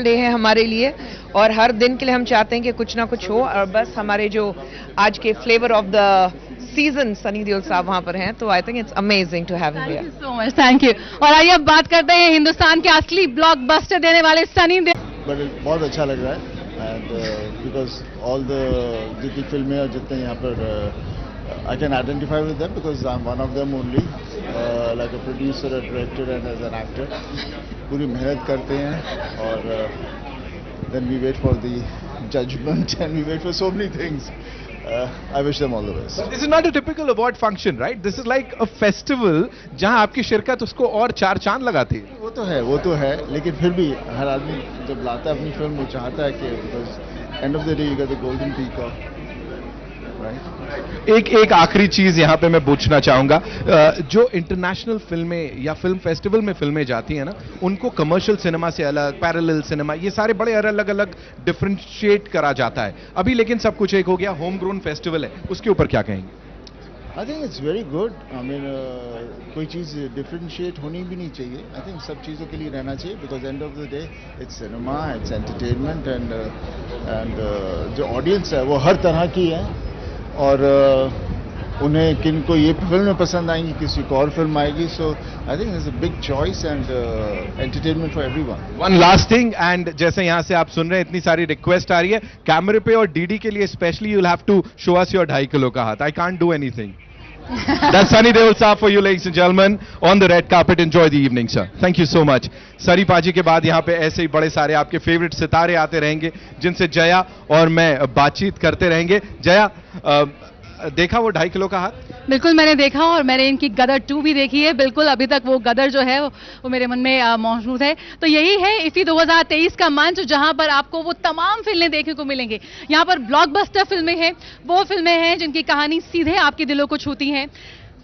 Day है हमारे लिए और हर दिन के लिए हम चाहते हैं कि कुछ ना कुछ हो और बस हमारे जो आज के flavour of the season Sunny Deol साहब वहां पर हैं तो I think it's amazing to have him here. Thank you so much, thank you. और आइए अब बात करते हैं हिंदुस्तान के असली ब्लॉकबस्टर देने वाले सनी देओल। बट बहुत अच्छा लग रहा है एंड बिकॉज ऑल द जितनी फिल्में और जितने यहाँ पर I can identify with them because I am one of them only like a producer, a director and as an actor. पूरी मेहनत करते हैं और then we wait for the judgment and we wait for so many things. I wish them all the best. This is not a typical award function, right? This is like a festival जहां आपकी शिरकत उसको और चार चांद लगाती है। वो तो है, लेकिन फिर भी हर आदमी जब लाता है अपनी फिल्म वो चाहता है कि because end of the day you get the golden peacock, right? एक आखिरी चीज यहाँ पे मैं पूछना चाहूंगा, जो इंटरनेशनल फिल्में या फिल्म फेस्टिवल में फिल्में जाती हैं ना, उनको कमर्शियल सिनेमा से अलग, पैरेलल सिनेमा, ये सारे बड़े अलग अलग डिफरेंशिएट करा जाता है अभी, लेकिन सब कुछ एक हो गया, होम ग्रोन फेस्टिवल है, उसके ऊपर क्या कहेंगे? I think it's very good. I mean, कोई चीज़ डिफरेंशिएट होनी भी नहीं चाहिए. I think सब चीज़ों के लिए रहना चाहिए because end of the day it's cinema, it's entertainment and जो audience है वो हर तरह की है और उन्हें किन को ये फिल्में पसंद आएंगी, किसी को और फिल्म आएगी. So I think it's a big choice and entertainment for everyone. One last thing, and जैसे यहाँ से आप सुन रहे हैं इतनी सारी रिक्वेस्ट आ रही है कैमरे पे और डीडी के लिए specially, you will have to show us your 2.5 kilo का हाथ. I can't do anything. That's Sunny Deol Saab for you, ladies and gentlemen, on the red carpet. Enjoy the evening, sir. Thank you so much. सरी पाजी के बाद यहाँ पे ऐसे ही बड़े सारे आपके फेवरेट सितारे आते रहेंगे जिनसे जया और मैं बातचीत करते रहेंगे. जया, देखा वो 2.5 किलो का हाथ? बिल्कुल मैंने देखा और मैंने इनकी गदर 2 भी देखी है. बिल्कुल अभी तक वो गदर जो है वो मेरे मन में मौजूद है. तो यही है इफी 2023 का मंच जहां पर आपको वो तमाम फिल्में देखने को मिलेंगे. यहाँ पर ब्लॉकबस्टर फिल्में हैं, वो फिल्में हैं जिनकी कहानी सीधे आपके दिलों को छूती हैं.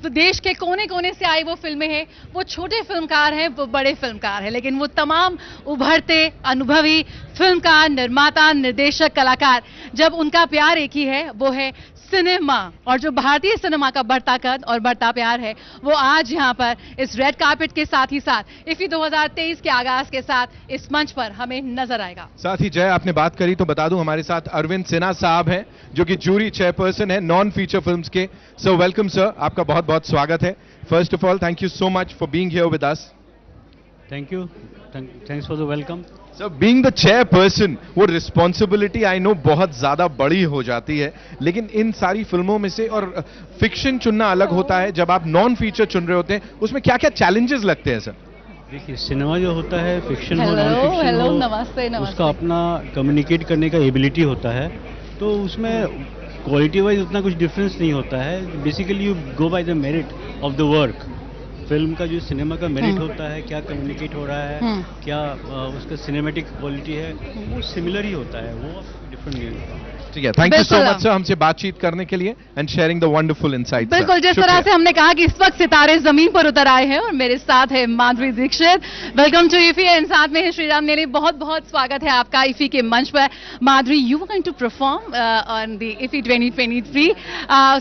तो देश के कोने कोने से आई वो फिल्में हैं, वो छोटे फिल्मकार हैं, वो बड़े फिल्मकार हैं, लेकिन वो तमाम उभरते अनुभवी फिल्मकार, निर्माता, निर्देशक, कलाकार, जब उनका प्यार एक ही है, वो है सिनेमा. और जो भारतीय सिनेमा का बढ़ता कद और बढ़ता प्यार है वो आज यहाँ पर इस रेड कार्पेट के साथ ही साथ इफी 2023 के आगाज के साथ इस मंच पर हमें नजर आएगा. साथ ही जय, आपने बात करी तो बता दूं हमारे साथ अरविंद सिन्हा साहब हैं जो कि जूरी चेयरपर्सन है नॉन फीचर फिल्म्स के. सो वेलकम सर, आपका बहुत बहुत स्वागत है. First of all thank you so much for being here with us. Thank you, thanks for the welcome. Sir, being the chairperson, वो रिस्पॉन्सिबिलिटी आई नो बहुत ज्यादा बड़ी हो जाती है, लेकिन इन सारी फिल्मों में से और फिक्शन चुनना अलग होता है, जब आप नॉन फीचर चुन रहे होते हैं उसमें क्या क्या चैलेंजेस लगते हैं सर? देखिए, सिनेमा जो होता है, फिक्शन हो, नॉन फिक्शन हो, नमस्ते. उसका अपना कम्युनिकेट करने का एबिलिटी होता है, तो उसमें क्वालिटी वाइज उतना कुछ डिफरेंस नहीं होता है. Basically you go by the merit of the work. Film का जो सिनेमा का मेरिट होता है, क्या कम्युनिकेट हो रहा है, क्या उसका सिनेमैटिक क्वालिटी है, वो सिमिलर ही होता है, वो डिफरेंट नहीं होता. ठीक है, thank you so much sir हमसे बातचीत करने के लिए and sharing the wonderful insights. बिल्कुल, जिस तरह से हमने कहा कि इस वक्त सितारे जमीन पर उतर आए हैं और मेरे साथ है Madhuri Dixit. Welcome to IFFI and साथ में है श्रीराम नेली. बहुत बहुत स्वागत है आपका इफी के मंच पर. Madhuri, you are going to perform on the IFFI 2023.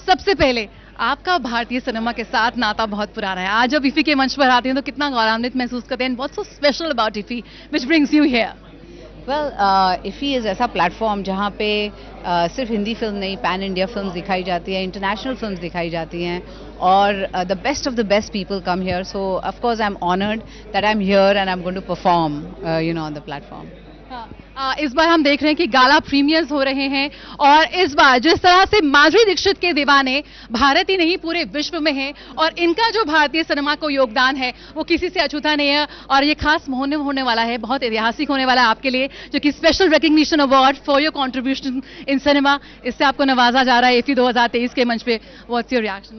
सबसे पहले आपका भारतीय सिनेमा के साथ नाता बहुत पुराना है. आज जब इफी के मंच पर आते हैं तो कितना गौरवान्वित महसूस करते हैं? What's so special about IFFI which brings you here? Well, IFFI is ऐसा प्लेटफॉर्म जहाँ पे सिर्फ हिंदी फिल्म नहीं, पैन इंडिया फिल्म्स दिखाई जाती है, इंटरनेशनल फिल्म्स दिखाई जाती हैं और the best of the best people come here. So of course I am honoured that I am here and I am going to perform on the platform. इस बार हम देख रहे हैं कि गाला प्रीमियर्स हो रहे हैं और इस बार जिस तरह से माधुरी दीक्षित के दीवाने भारत ही नहीं पूरे विश्व में हैं और इनका जो भारतीय सिनेमा को योगदान है वो किसी से अछूता नहीं है. और ये खास होने वाला है, बहुत ऐतिहासिक होने वाला है आपके लिए, जो कि special recognition award for your contribution in cinema, इससे आपको नवाजा जा रहा है इफी 2023 के मंच पे. What's your reaction?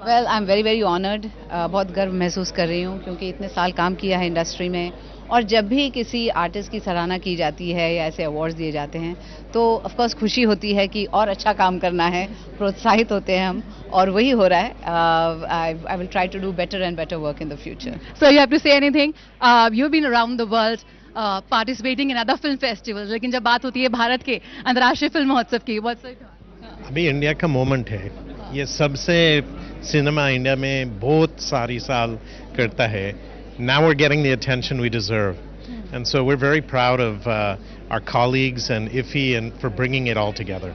Well, I am very very honoured. बहुत गर्व महसूस कर रही हूँ क्योंकि इतने साल काम किया है इंडस्ट्री में और जब भी किसी आर्टिस्ट की सराहना की जाती है या ऐसे अवार्ड्स दिए जाते हैं तो ऑफ कोर्स खुशी होती है कि और अच्छा काम करना है, प्रोत्साहित होते हैं हम और वही हो रहा है. I will try to do better and better work in the future. So you have to say anything? You have been around the world participating in other film festivals, लेकिन जब बात होती है भारत के अंतर्राष्ट्रीय फिल्म महोत्सव की, अभी इंडिया का मोमेंट है. ये सबसे सिनेमा इंडिया में बहुत सारी साल करता है. Now we're getting the attention we deserve. And so we're very proud of our colleagues and IFFI and for bringing it all together.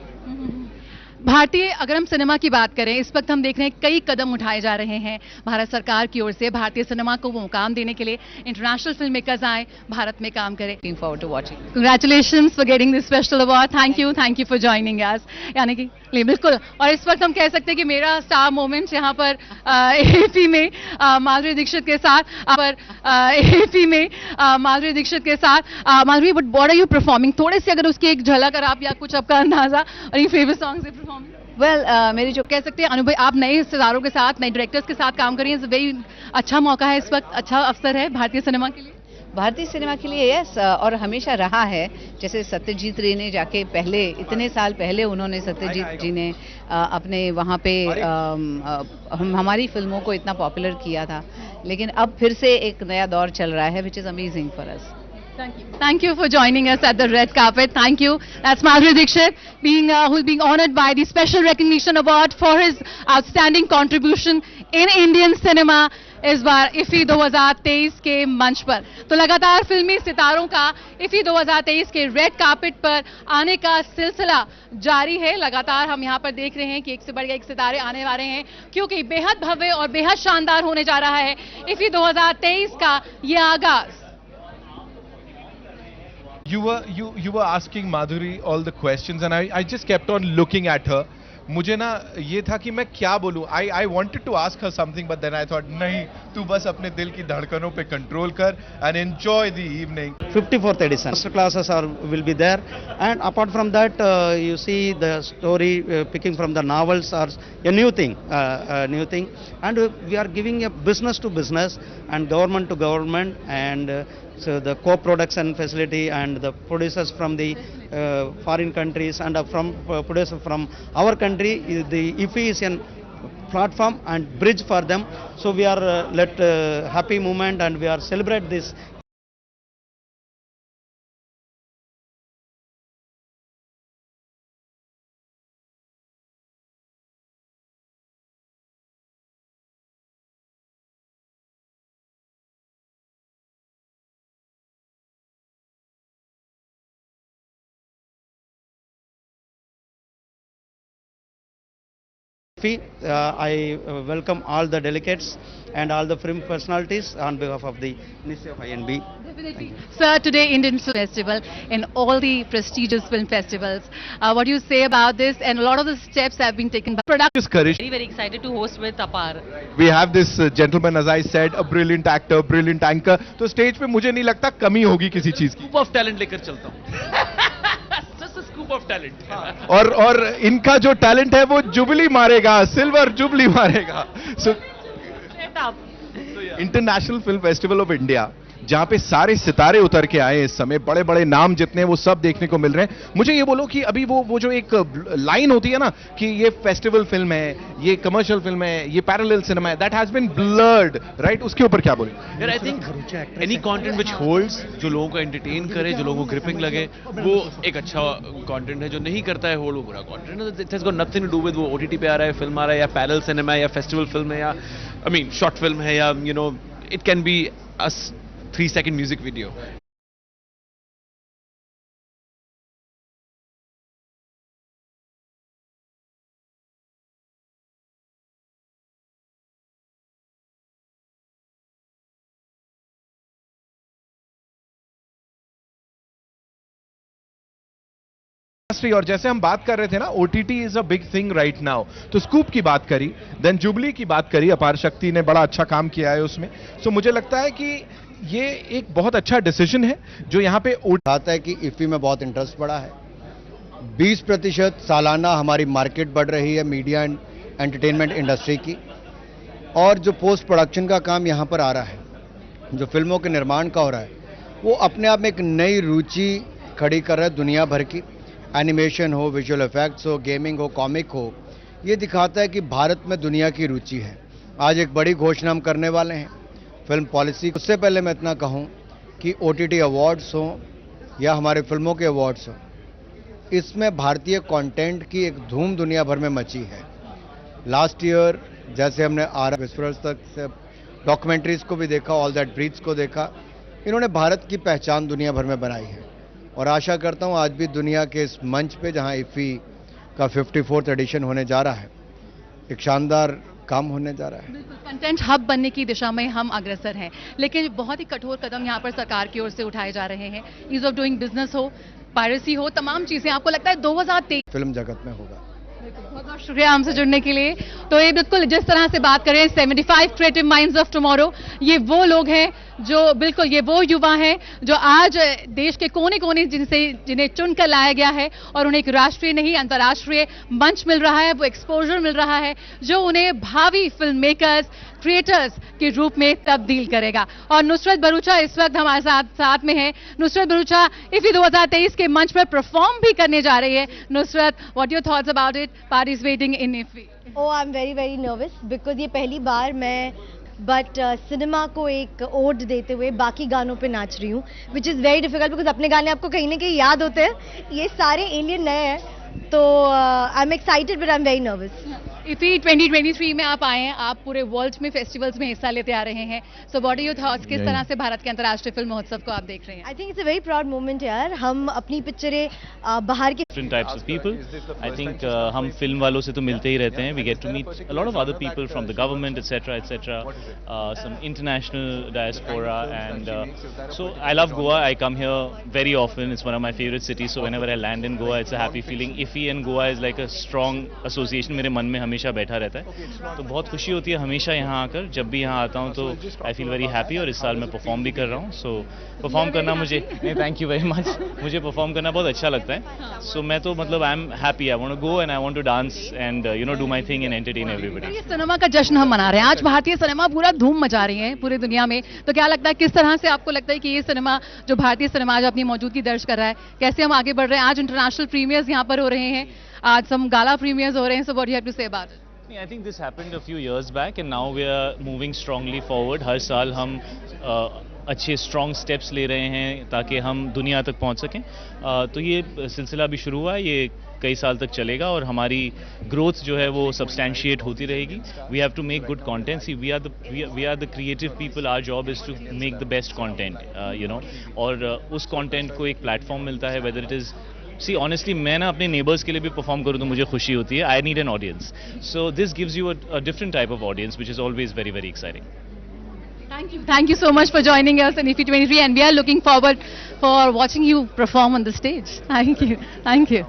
भारतीय अगर हम सिनेमा की बात करें, इस वक्त हम देख रहे हैं कई कदम उठाए जा रहे हैं भारत सरकार की ओर से भारतीय सिनेमा को वो मुकाम देने के लिए। इंटरनेशनल फिल्म मेकर्स आए, भारत में काम करें। Looking forward to watching. Congratulations for getting this special award. Thank you for joining us. यानी कि बिल्कुल, और इस वक्त हम कह सकते हैं कि मेरा स्टार मोमेंट यहाँ पर एफी में माधुरी दीक्षित के साथ Madhuri, but what are you performing? थोड़े से अगर उसकी एक झलक अगर आप या कुछ आपका अंदाजा और ये फेवरेट सॉन्ग्स है परफॉर्मिंग। Well, मेरी जो कह सकते हैं अनुभव, आप नए सितारों के साथ, नए डायरेक्टर्स के साथ काम कर रही हैं, वेरी अच्छा मौका है इस वक्त, अच्छा अवसर है भारतीय सिनेमा के लिए। भारतीय सिनेमा के लिए यस, और हमेशा रहा है। जैसे सत्यजीत रे ने जाके पहले, इतने साल पहले उन्होंने, सत्यजीत जी ने अपने वहाँ पे हमारी फिल्मों को इतना पॉपुलर किया था, लेकिन अब फिर से एक नया दौर चल रहा है, which is amazing for us. Thank you for joining us at the red carpet. Thank you. That's Madhuri Dixit who's being honored by the Special Recognition Award for his outstanding contribution in Indian cinema इस बार IFFI 2023 के मंच पर। तो लगातार फिल्मी सितारों का IFFI 2023 के रेड कार्पेट पर आने का सिलसिला जारी है। लगातार हम यहाँ पर देख रहे हैं कि एक से बढ़कर एक सितारे आने वाले हैं, क्योंकि बेहद भव्य और बेहद शानदार होने जा रहा है IFFI 2023 का ये आगाज। You were asking Madhuri all the questions and I just kept on looking at her. मुझे ना ये था कि मैं क्या बोलूं. I wanted to ask her something but then I thought नहीं, तू बस अपने दिल की धड़कनों पे कंट्रोल कर and enjoy the evening. 54th edition. Master classes will be there, and apart from that, you see the story picking from the novels are a new thing, and we are giving a business to business and government to government, and so the co-production facility and the producers from the foreign countries and from producers from our country, the IFFI is a platform and bridge for them. So we are happy moment and we are celebrate this. I welcome all the delegates and all the film personalities on behalf of the Ministry of INB. Sir, today Indian Film Festival and all the prestigious film festivals. What do you say about this? And a lot of the steps have been taken by production. Very excited to host with Apar. We have this gentleman, as I said, a brilliant actor, brilliant anchor. तो stage पे मुझे नहीं लगता कमी होगी किसी चीज की. Scoop of talent लेकर चलता हूँ. Just a scoop of talent. और इनका जो टैलेंट है वो जुबली मारेगा, सिल्वर जुबली मारेगा. So international film festival of India, जहां पे सारे सितारे उतर के आए इस समय, बड़े बड़े नाम जितने वो सब देखने को मिल रहे हैं. मुझे ये बोलो कि अभी वो जो एक लाइन होती है ना कि ये फेस्टिवल फिल्म है, ये कमर्शियल फिल्म है, ये पैरेलल सिनेमा है, that has been blurred, right? उसके ऊपर क्या बोले? यार I think any content which holds, जो लोगों को एंटरटेन करे, जो लोगों को ग्रिपिंग लगे, वो एक अच्छा कंटेंट है. जो नहीं करता है होल्ड, वो बुरा कंटेंट है. It has got nothing to do with वो ओटीटी पे आ रहा है, फिल्म आ रहा है, या पैरेलल सिनेमा है, या फेस्टिवल फिल्म है, या आई मीन शॉर्ट फिल्म है, या you know it can be a 3-second music video. और जैसे हम बात कर रहे थे ना, OTT is a big thing right now, तो स्कूप की बात करी, देन जुबली की बात करी, अपार शक्ति ने बड़ा अच्छा काम किया है उसमें. सो मुझे लगता है कि ये एक बहुत अच्छा डिसीजन है जो यहाँ पे आता है कि IFFI में बहुत इंटरेस्ट बढ़ा है. 20% सालाना हमारी मार्केट बढ़ रही है मीडिया एंड एंटरटेनमेंट इंडस्ट्री की, और जो पोस्ट प्रोडक्शन का काम यहाँ पर आ रहा है, जो फिल्मों के निर्माण का हो रहा है, वो अपने आप में एक नई रुचि खड़ी कर रहा है दुनिया भर की. एनिमेशन हो, विजुअल इफेक्ट्स हो, गेमिंग हो, कॉमिक हो, ये दिखाता है कि भारत में दुनिया की रुचि है. आज एक बड़ी घोषणा हम करने वाले हैं फिल्म पॉलिसी. उससे पहले मैं इतना कहूं कि OTT अवार्ड्स हो या हमारे फिल्मों के अवार्ड्स हो, इसमें भारतीय कंटेंट की एक धूम दुनिया भर में मची है. लास्ट ईयर जैसे हमने विस्फोट तक से डॉक्यूमेंट्रीज को भी देखा, ऑल दैट ब्रीथ्स को देखा, इन्होंने भारत की पहचान दुनिया भर में बनाई है और आशा करता हूं आज भी दुनिया के इस मंच पे जहां IFFI का 54th एडिशन होने जा रहा है, एक शानदार काम होने जा रहा है। बिल्कुल, कंटेंट हब बनने की दिशा में हम अग्रसर हैं, लेकिन बहुत ही कठोर कदम यहाँ पर सरकार की ओर से उठाए जा रहे हैं। ईज ऑफ डूइंग बिजनेस हो, पायरेसी हो, तमाम चीजें आपको लगता है 2023 फिल्म जगत में होगा। बहुत बहुत शुक्रिया हमसे जुड़ने के लिए। तो ये बिल्कुल जिस तरह से बात करें 75 क्रिएटिव माइंड्स ऑफ टुमारो, ये वो लोग हैं जो बिल्कुल ये वो युवा हैं जो आज देश के कोने कोने जिन्हें चुनकर लाया गया है और उन्हें एक राष्ट्रीय नहीं अंतर्राष्ट्रीय मंच मिल रहा है, वो एक्सपोजर मिल रहा है जो उन्हें भावी फिल्म मेकर्स, क्रिएटर्स के रूप में तब्दील करेगा। और नुसरत भरूचा इस वक्त हमारे साथ में है। नुसरत भरूचा IFFI 2023 के मंच पर परफॉर्म भी करने जा रही है। Nusrat, what your thoughts about it, participating in IFFI? Oh, I'm very very nervous because ये पहली बार मैं सिनेमा को एक ओड देते हुए बाकी गानों पे नाच रही हूँ, which is very difficult because अपने गाने आपको कहीं ना कहीं याद होते हैं, ये सारे एलियन नए हैं, तो I am excited but I am very nervous. IFFI 2023 में आप आए हैं, आप पूरे वर्ल्ड में फेस्टिवल्स में हिस्सा लेते आ रहे हैं, so what are your thoughts, किस तरह से भारत के अंतर्राष्ट्रीय फिल्म महोत्सव को आप देख रहे हैं? आई think it's a very proud moment यार, हम अपनी पिक्चरें बाहर के different types of people. I think हम फिल्म वालों से तो मिलते ही रहते हैं. We get to meet a lot of other people from the government, etc. Some international diaspora, and so I love Goa. I come here very often. It's one of my favorite cities. So whenever I land in Goa, it's a happy feeling. IFFI and Goa is like a strong association. मेरे मन में हमेशा बैठा रहता है. तो बहुत खुशी होती है हमेशा यहाँ आकर. जब भी यहाँ आता हूँ तो I feel very happy. और इस साल मैं परफॉर्म भी कर रहा हूँ. So परफॉर्म करना मुझे, थैंक यू वेरी मच, मुझे परफॉर्म करना बहुत अच्छा लगता है. So मैं तो मतलब I am happy, I want to go and I want to dance and you know do my thing and entertain everybody. ये सिनेमा का जश्न हम मना रहे हैं आज, भारतीय सिनेमा पूरा धूम मचा रही है पूरी दुनिया में. तो क्या लगता है, किस तरह से आपको लगता है कि ये सिनेमा जो भारतीय सिनेमा आज अपनी मौजूदगी दर्ज कर रहा है, कैसे हम आगे बढ़ रहे हैं? आज इंटरनेशनल प्रीमियर्स यहाँ पर हो रहे हैं, आज some गाला प्रीमियर्स हो रहे हैं, so what do you have to say about it? I think this happened a few years back and now we are moving strongly forward. हर साल हम अच्छे स्ट्रॉन्ग स्टेप्स ले रहे हैं ताकि हम दुनिया तक पहुंच सकें. तो ये सिलसिला भी शुरू हुआ है, ये कई साल तक चलेगा और हमारी ग्रोथ जो है वो सब्सटैंशिएट होती रहेगी. We have to make good content. See we are the creative people. Our job is to make the best content, you know, और उस कंटेंट को एक प्लेटफॉर्म मिलता है. Whether it is, see honestly मैं ना अपने नेबर्स के लिए भी परफॉर्म करूँ तो मुझे खुशी होती है. I need an audience. So this gives you a different type of audience which is always very very exciting. Thank you so much for joining us in IFFI 23 and we are looking forward for watching you perform on the stage. Thank you.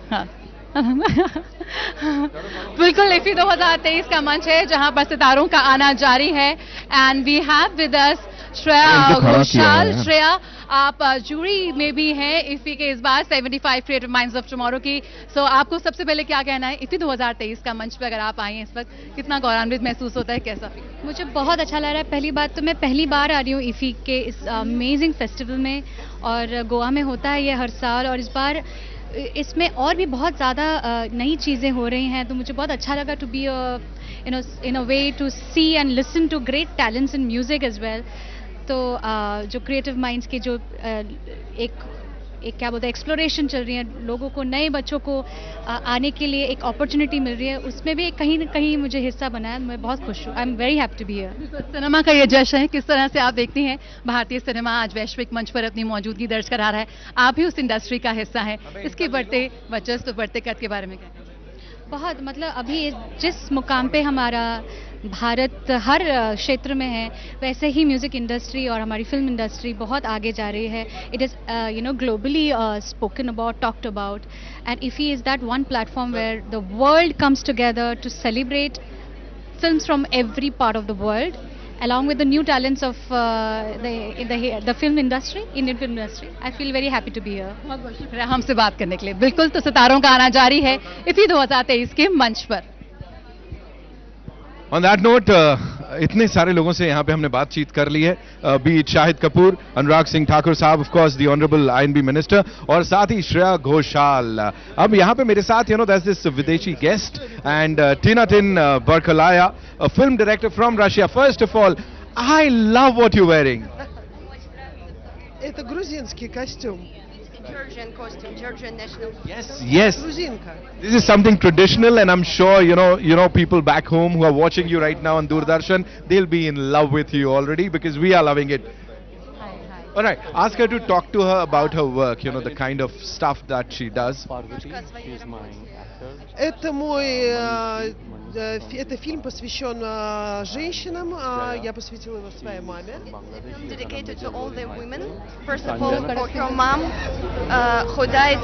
बिल्कुल IFFI 2023 का मंच है जहां पर सितारों का आना जारी है and we have with us Shreya Ghoshal. Shreya, आप जूरी में भी हैं IFFI के इस बार 75 क्रिएटिव माइंड्स ऑफ टुमारो की. सो आपको सबसे पहले क्या कहना है, IFFI 2023 का मंच पे अगर आप आए हैं इस वक्त, कितना गौरवान्वित महसूस होता है, कैसा फील? मुझे बहुत अच्छा लग रहा है. पहली बात तो मैं पहली बार आ रही हूँ IFFI के इस अमेजिंग फेस्टिवल में, और गोवा में होता है ये हर साल, और इस बार इसमें और भी बहुत ज़्यादा नई चीज़ें हो रही हैं. तो मुझे बहुत अच्छा लगा to be in a way to see and listen to great talents in music as well. तो जो क्रिएटिव माइंड्स के जो एक क्या बोलते हैं एक्सप्लोरेशन चल रही है, लोगों को, नए बच्चों को आने के लिए एक अपॉर्चुनिटी मिल रही है, उसमें भी कहीं ना कहीं मुझे हिस्सा बना है. मैं बहुत खुश हूँ. I am very happy to be here. Cinema का ये जश्न है, किस तरह से आप देखती हैं भारतीय सिनेमा आज वैश्विक मंच पर अपनी मौजूदगी दर्ज करा रहा है? आप भी उस इंडस्ट्री का हिस्सा हैं, इसके बढ़ते वर्चस्व, बढ़ते कद के बारे में क्या? बहुत, मतलब अभी जिस मुकाम पे हमारा भारत हर क्षेत्र में है, वैसे ही म्यूज़िक इंडस्ट्री और हमारी फिल्म इंडस्ट्री बहुत आगे जा रही है. It is you know globally spoken about, talked about, and IFFI is that one platform where the world comes together to celebrate films from every part of the world along with the new talents of the film industry, Indian film industry. I feel very happy to be here. बहुत बहुत शुक्रिया हमसे बात करने के लिए. बिल्कुल, तो सितारों का आना जारी है IFFI 2023 के मंच पर. On that note, इतने सारे लोगों से यहाँ पे हमने बातचीत कर ली है, बी शाहिद कपूर, अनुराग सिंह ठाकुर साहब, of course the honourable INB minister, और साथ ही श्रेया घोषाल. अब यहाँ पे मेरे साथ there's this विदेशी guest and Tinatin Barkalaya, a film director from Russia. First of all, I love what you're wearing. Это грузинский костюм. Georgian costume, Georgian national. Yes. Грузинка. This is something traditional, and I'm sure you know people back home who are watching you right now on Doordarshan, they'll be in love with you already because we are loving it. Hi. All right, ask her to talk to her about her work, you know, the kind of stuff that she does. Это это фильм посвящен женщинам. Я посвятила его своей маме. Film dedicated to all the women. First of all, for her mom, who died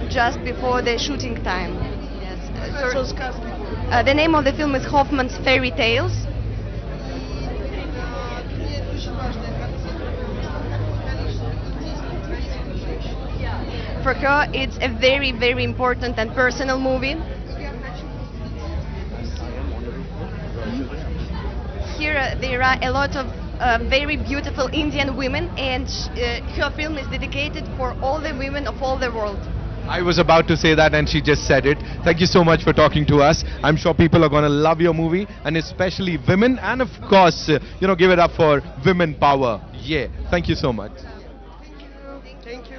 just before the shooting time. Yes. The name of the film is Hoffman's Fairy Tales. For her, it's a very, very important and personal movie. Here there are a lot of very beautiful Indian women, and her film is dedicated for all the women of all the world. I was about to say that and she just said it. Thank you so much for talking to us. I'm sure people are going to love your movie, and especially women, and of course, you know, give it up for women power. Yeah, thank you so much. Thank you.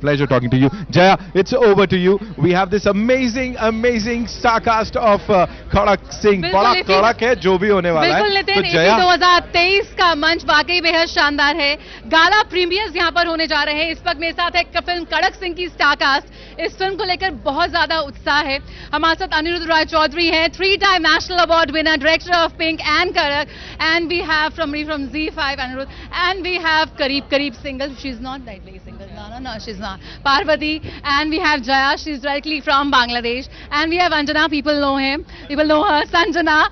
Pleasure talking to you. Jaya, it's over to you. We have this amazing star cast of Khadak Singh. बड़ा कड़क है जो भी होने वाला है. बिल्कुल Nitin, IFFI 2023 का मंच वाकई बेहद शानदार है. गाला प्रीमियर्स यहाँ पर होने जा रहे हैं. इस वक्त मेरे साथ है फिल्म कड़क सिंह की स्टार कास्ट. इस फिल्म को लेकर बहुत ज्यादा उत्साह है. हमारे साथ अनिरुद्ध रॉय चौधरी हैं, 3-time national award winner, director of Pink and Kadak, and we have फ्रॉम Z5 Aniruddha, and we have करीब single. She is not that very single. No, she's not. Parvati, and we have Jaya, she's directly from Bangladesh, and we have Anjana, people know her, Sanjana,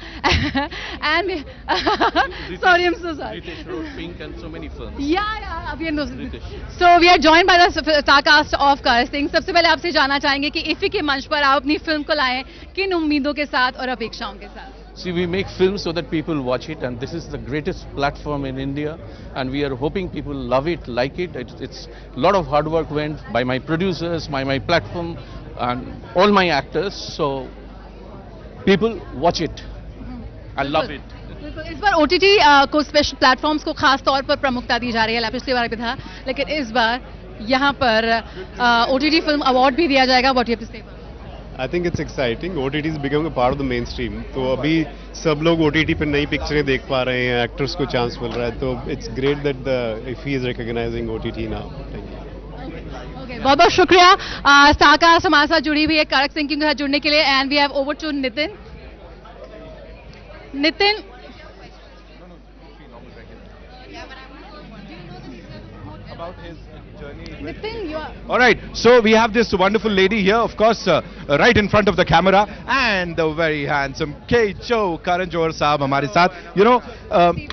and we sorry, I'm so sorry. Ritesh wrote Pink and so many films. Yeah, so we are joined by the star cast of Khadak Singh. सबसे पहले आपसे जानना चाहेंगे कि IFFI के मंच पर आप अपनी फिल्म को लाएं किन उम्मीदों के साथ और अपेक्षाओं के साथ. See, we make films so that people watch it, and this is the greatest platform in India, and we are hoping people love it, like it. It's a lot of hard work went by my producers, my platform, and all my actors. So people watch it and love it. इस बार OTT को special platforms को खास तौर पर प्रमुखता दी जा रही है. पिछली बार भी था, लेकिन इस बार यहाँ पर OTT फिल्म अवार्ड भी दिया जाएगा. What do you have to say? I think it's exciting. OTT is becoming a part of the mainstream. तो अभी सब लोग OTT पे नई पिक्चरें देख पा रहे हैं, एक्टर्स को चांस मिल रहा है. तो it's great that the IFFI is recognizing OTT now. Thank you. Okay, बहुत बहुत शुक्रिया. स्टार कास्ट हमारे साथ जुड़ी हुई है कड़क सिंह के साथ जुड़ने के लिए, and we have over to Nitin. Nitin, about his journey. Nitin, you are... All right, so we have this wonderful lady here, of course, right in front of the camera, and the very handsome K-Cho Karan Johar Saab hamare saath. You know,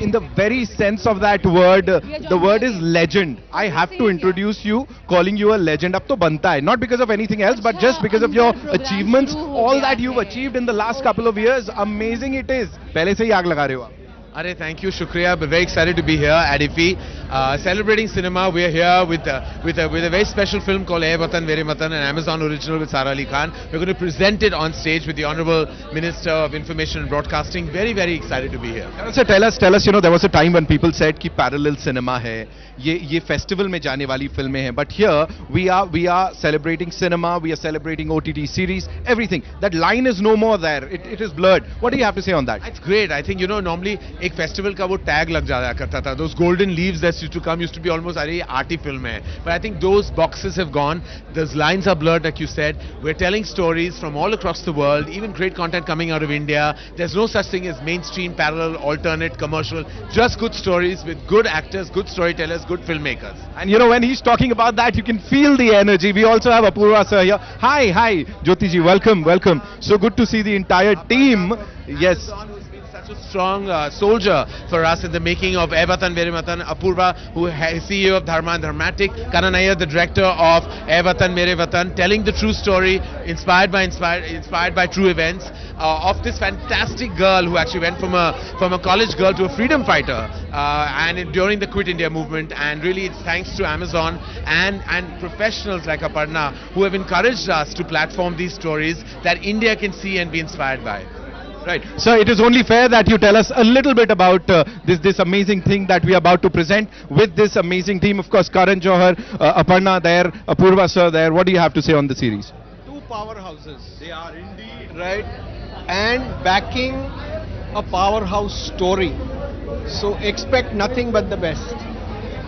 in the very sense of that word, the word is legend. I have to introduce you, calling you a legend. Ab to banta hai, not because of anything else, but just because of your achievements, all that you've achieved in the last couple of years. Amazing it is. Pehle se hi aag laga rahe ho aap. Arey, thank you, Shukriya. We're very excited to be here at IFFI, celebrating cinema. We're here with a very special film called Ae Watan Mere Watan, an Amazon original with Sara Ali Khan. We're going to present it on stage with the Honorable Minister of Information and Broadcasting. Very, very excited to be here. So tell us, you know, there was a time when people said कि parallel cinema है, ये festival में जाने वाली फिल्में हैं, but here we are celebrating cinema, we are celebrating OTT series, everything. That line is no more there. It is blurred. What do you have to say on that? It's great. I think, you know, normally एक festival का वो tag लग जाया करता था. Those golden leaves that used to come used to be almost अरे arty film है. But I think those boxes have gone. Those lines are blurred, like you said. We're telling stories from all across the world, even great content coming out of India. There's no such thing as mainstream, parallel, alternate, commercial. Just good stories with good actors, good storytellers, good filmmakers. And you know, when he's talking about that, you can feel the energy. We also have Apurva sir here. Hi, Jyoti ji, welcome. So good to see the entire team. Yes. Such a strong soldier for us in the making of Ae Watan Mere Watan. Apurva, who is CEO of Dharma and Dharmatic. Kanan Iyer, the director of Ae Watan Mere Watan, telling the true story, inspired by true events, of this fantastic girl who actually went from a college girl to a freedom fighter, and during the Quit India movement. And really, it's thanks to Amazon and professionals like Aparna who have encouraged us to platform these stories that India can see and be inspired by. Right. So it is only fair that you tell us a little bit about this amazing thing that we are about to present with this amazing team. Of course, Karan Johar, Aparna there, Apurva sir there. What do you have to say on the series? Two powerhouses. They are indeed, right? And backing a powerhouse story. So expect nothing but the best.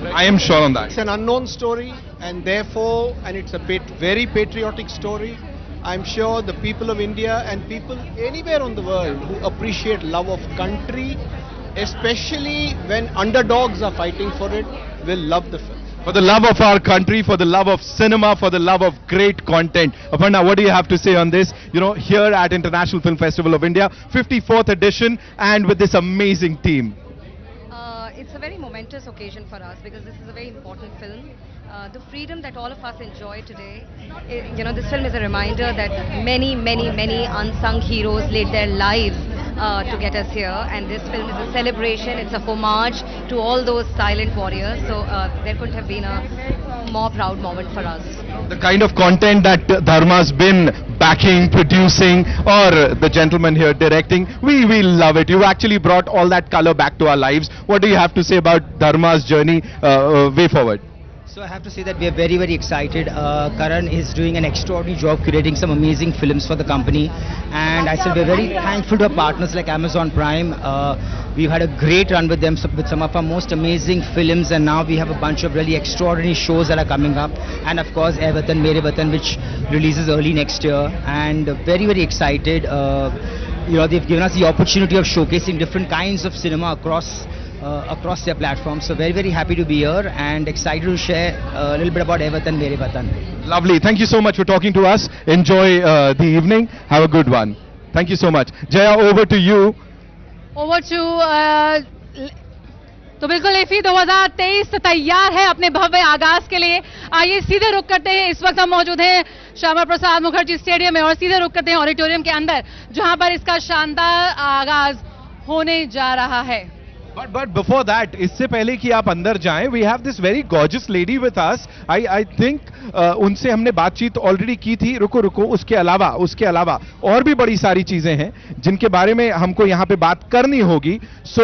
I am sure on that. It's an unknown story, and therefore, and it's a very patriotic story. I'm sure the people of India and people anywhere on the world who appreciate love of country, especially when underdogs are fighting for it, will love the film. For the love of our country, for the love of cinema, for the love of great content. Aparna, what do you have to say on this? You know, here at International Film Festival of India, 54th edition, and with this amazing team. It's a very momentous occasion for us because this is a very important film. The freedom that all of us enjoy today, this film is a reminder that many unsung heroes laid their lives to get us here, and this film is a celebration, it's a homage to all those silent warriors, so there couldn't have been a more proud moment for us. The kind of content that Dharma's been backing, producing, or the gentleman here directing, we love it. You actually brought all that color back to our lives. What do you have to say about Dharma's journey way forward? So I have to say that we are very excited. Karan is doing an extraordinary job curating some amazing films for the company, and I said we're very thankful to our partners like Amazon Prime. We've had a great run with them with some of our most amazing films, and now we have a bunch of really extraordinary shows that are coming up, and of course Ae Watan Mere Watan, which releases early next year, and very excited. They've given us the opportunity of showcasing different kinds of cinema across their platform. So very happy to be here and excited to share a little bit about Ae Watan Mere Watan. Lovely. Thank you so much for talking to us. Enjoy the evening. Have a good one. Thank you so much. Jaya, over to you. Over to तो बिल्कुल IFFI 2023 तैयार है अपने भव्य आगाज के लिए. आइए सीधे रुक करते हैं. इस वक्त हम मौजूद हैं श्यामा प्रसाद मुखर्जी स्टेडियम में और सीधे रुक करते हैं ऑडिटोरियम के अंदर जहां पर इसका शानदार आगाज होने जा रहा है. But before that, इससे पहले कि आप अंदर जाएं, we have this very gorgeous lady with us. I think उनसे हमने बातचीत ऑलरेडी की थी. रुको उसके अलावा और भी बड़ी सारी चीजें हैं जिनके बारे में हमको यहाँ पे बात करनी होगी. So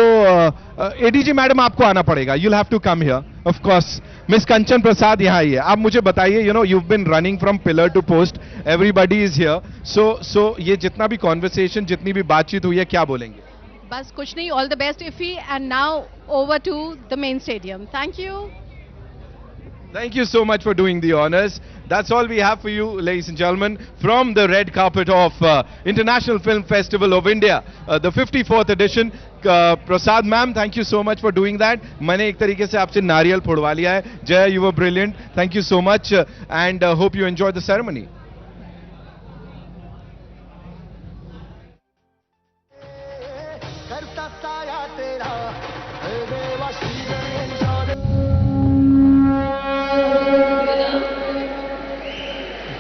ADG मैडम आपको आना पड़ेगा. You'll have to come here. Of course, Miss Kanchan Prasad यहाँ आई है. आप मुझे बताइए, you've been running from pillar to post. Everybody is here. So ये जितना भी conversation, जितनी भी बातचीत हुई है, क्या बोलेंगे? बस कुछ नहीं. All the best IFFI, and now over to the main stadium. Thank you. Thank you so much for doing the honors. That's all we have for you, ladies and gentlemen, from the red carpet of International Film Festival of India, the 54th edition. Prasad ma'am, thank you so much for doing that. मैंने एक तरीके से आपसे नारियल फोड़वा लिया है. Jaya, you were brilliant. Thank you so much, and hope you enjoyed the ceremony.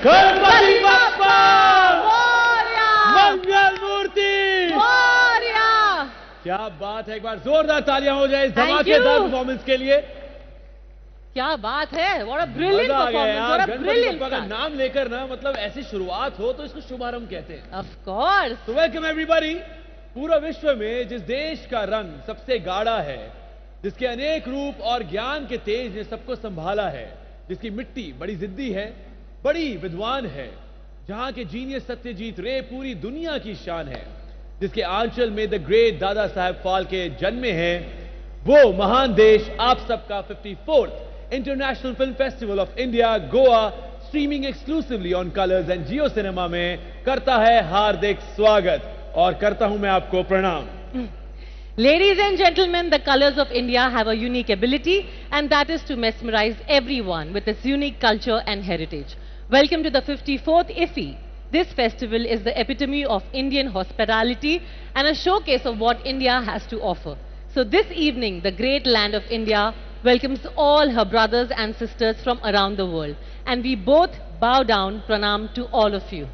Ganpati Bappa Morya, मंगल मूर्ति मोरया. क्या बात है. एक बार जोरदार तालियां हो जाए इस धमाकेदार परफॉर्मेंस के लिए. क्या बात है. What a brilliant performance. What a brilliant Ganpati Bappa का नाम लेकर ना, मतलब ऐसी शुरुआत हो तो इसको शुभारंभ कहते हैं. Of course. तो वेलकम एवरीबॉडी. पूरा विश्व में जिस देश का रंग सबसे गाढ़ा है, जिसके अनेक रूप और ज्ञान के तेज ने सबको संभाला है, जिसकी मिट्टी बड़ी जिद्दी है, बड़ी विद्वान है, जहां के जीनियस सत्यजीत रे पूरी दुनिया की शान है, जिसके आंचल में द ग्रेट दादा साहब फाल्के जन्मे हैं, वो महान देश आप सबका 54th international film festival of India Goa streaming exclusively on colours and Jio cinema में करता है हार्दिक स्वागत. और करता हूं मैं आपको प्रणाम. Ladies and gentlemen, the colors of India have a unique ability, and that is to mesmerize everyone with its unique culture and heritage. Welcome to the 54th IFFI. This festival is the epitome of Indian hospitality and a showcase of what India has to offer. So this evening, the great land of India welcomes all her brothers and sisters from around the world. And we both bow down, pranam to all of you.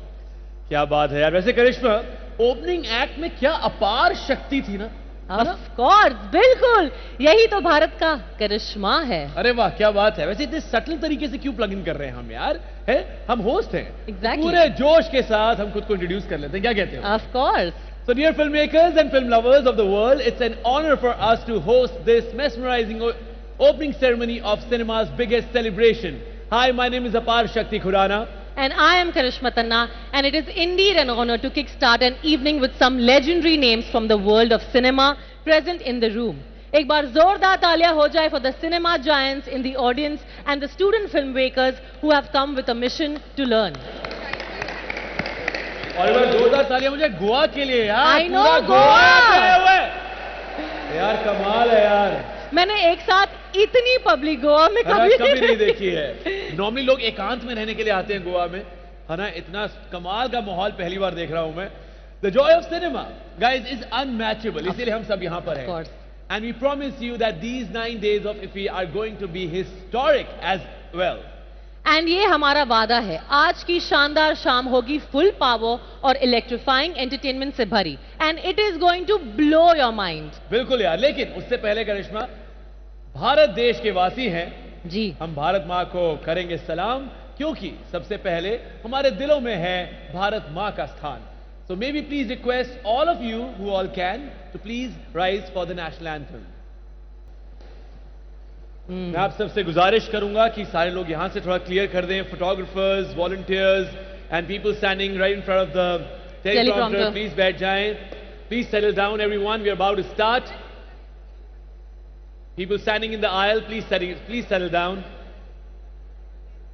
क्या बात है यार. वैसे करिश्मा, opening act में क्या अपार शक्ति थी ना. Of course, बिल्कुल. यही तो भारत का करिश्मा है. अरे वाह, क्या बात है. वैसे इतने सटल तरीके से क्यों प्लग इन कर रहे हैं हम यार? है, हम होस्ट हैं. Exactly. पूरे जोश के साथ हम खुद को इंट्रोड्यूस कर लेते हैं. क्या कहते हो? Of course. So dear filmmakers and film lovers of the world, it's an honor for us to host this mesmerizing opening ceremony of cinema's biggest celebration. Hi, my name is Apar Shakti Khurana. And I am Karishma Tanna, and it is indeed an honor to kickstart an evening with some legendary names from the world of cinema present in the room. एक बार जोरदार तालियां हो जाए for the cinema giants in the audience and the student filmmakers who have come with a mission to learn. और एक बार जोरदार तालियां हो जाए गोवा के लिए यार। I know, पूरा गोवा आए हुए। यार कमाल है यार। मैंने एक साथ इतनी पब्लिक गोवा में कभी नहीं देखी है। नॉर्मली लोग एकांत में रहने के लिए आते हैं गोवा में, है ना? इतना कमाल का माहौल पहली बार देख रहा हूं मैं। The joy of cinema, guys, is unmatchable. इसीलिए हम सब यहाँ पर हैं. And we promise you that these 9 days of IFFI are going to be historic as well. And ये हमारा वादा है, आज की शानदार शाम होगी फुल पावर और इलेक्ट्रीफाइंग एंटरटेनमेंट से भरी, and it is going to blow your mind. बिल्कुल यार, लेकिन उससे पहले करिश्मा, भारत देश के वासी हैं जी, हम भारत माँ को करेंगे सलाम, क्योंकि सबसे पहले हमारे दिलों में है भारत माँ का स्थान. So may we please request all of you who all can to please rise for the national anthem. मैं आप सबसे गुजारिश करूंगा कि सारे लोग यहां से थोड़ा क्लियर कर दें. Photographers, volunteers and people standing right in front of the teleprompter, please बैठ जाएं. Please settle down everyone, we are about to start. People standing in the aisle, please settle down.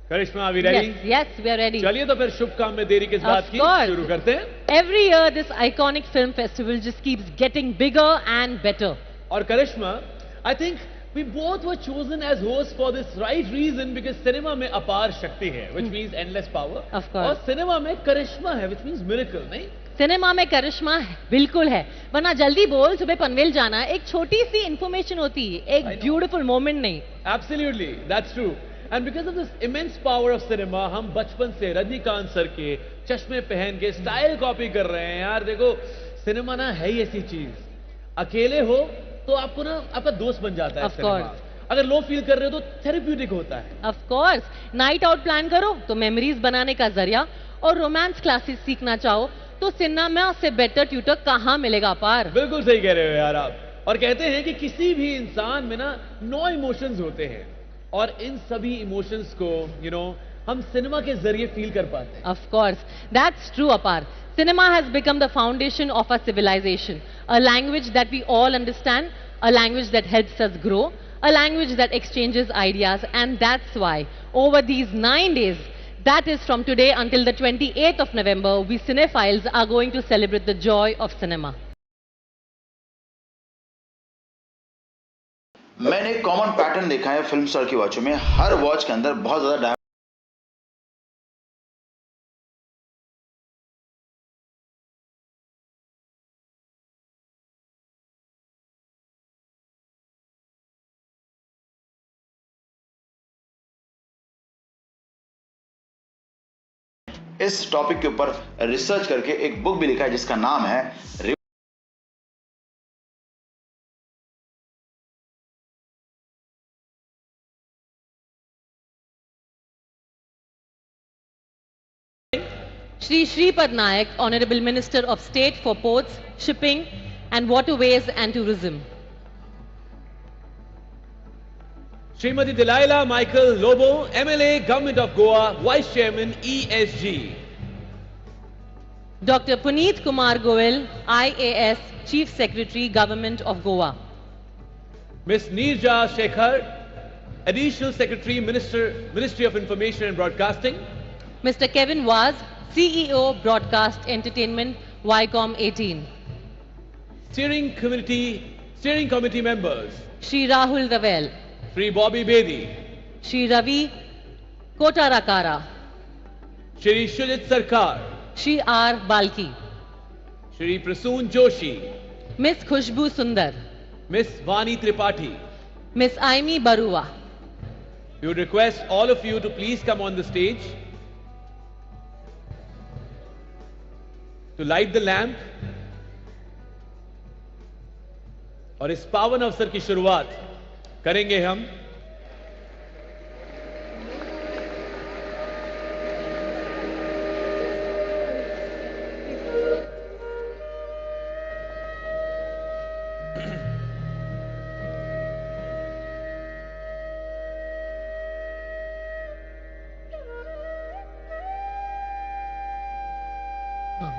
Karishma, are we ready? Yes, we are ready. चलिए तो फिर शुभ काम में देरी किस बात की, शुरू करते हैं. Every year this iconic film festival just keeps getting bigger and better. और Karishma, I think we both were chosen as hosts for this right reason because cinema में अपार शक्ति है, which means endless power. Of course. और cinema में करिश्मा है, which means miracle, नहीं? Cinema में करिश्मा बिल्कुल है, वरना जल्दी बोल, सुबह पनवेल जाना है, एक छोटी सी इंफॉर्मेशन होती है, एक ब्यूटीफुल मोमेंट नहीं. Absolutely, that's true. And because of this immense power of cinema, हम बचपन से रजनीकांत सर के चश्मे पहन के स्टाइल कॉपी कर रहे हैं यार. देखो, सिनेमा ना है ही ऐसी चीज, अकेले हो तो आपको ना आपका दोस्त बन जाता है सिनेमा. अगर लो फील कर रहे हो तो थेरेप्यूटिक होता है. Of course, night out plan करो तो मेमोरीज बनाने का जरिया, और रोमांस क्लासेस सीखना चाहो तो सिनेमा से बेटर ट्यूटर कहाँ मिलेगा पार. बिल्कुल सही कह रहे हो यार आप. और कहते हैं कि किसी भी इंसान में ना 9 इमोशंस होते हैं, और इन सभी इमोशंस को हम सिनेमा के जरिए फील कर पाते हैं. Of course, that's true, Apar. Cinema has become the foundation of our civilization, a language that we all understand, a language that helps us grow, a language that exchanges ideas, and that's why over these 9 days, that is from today until the 28th of November, we cinephiles are going to celebrate the joy of cinema. मैंने एक common pattern देखा है film star की वॉचों में. हर watch के अंदर बहुत ज्यादा इस टॉपिक के ऊपर रिसर्च करके एक बुक भी लिखा है जिसका नाम है Shri Shripad Nayak, Honorable Minister of State for Ports, Shipping and Waterways and Tourism. Srimati Delilah Michael Lobo, MLA, Government of Goa, Vice Chairman, ESG. Dr. Puneet Kumar Goel, IAS, Chief Secretary, Government of Goa. Ms. Neerja Shekhar, Additional Secretary, Ministry of Information and Broadcasting. Mr. Kevin Waz, CEO, Broadcast Entertainment, Wycom 18. Steering Committee members. Shri Rahul Ravel. Shri Bobby Bedi. Shri Ravi Kotarakara. Shri Shujit Sarkar. Shri R. Balki. Shri Prasoon Joshi. Miss Khushbu Sundar. Miss Vani Tripathi. Miss Aimi Barua. We would request all of you to please come on the stage to light the lamp और इस पावन अवसर की शुरुआत करेंगे हम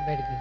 बैठ गई.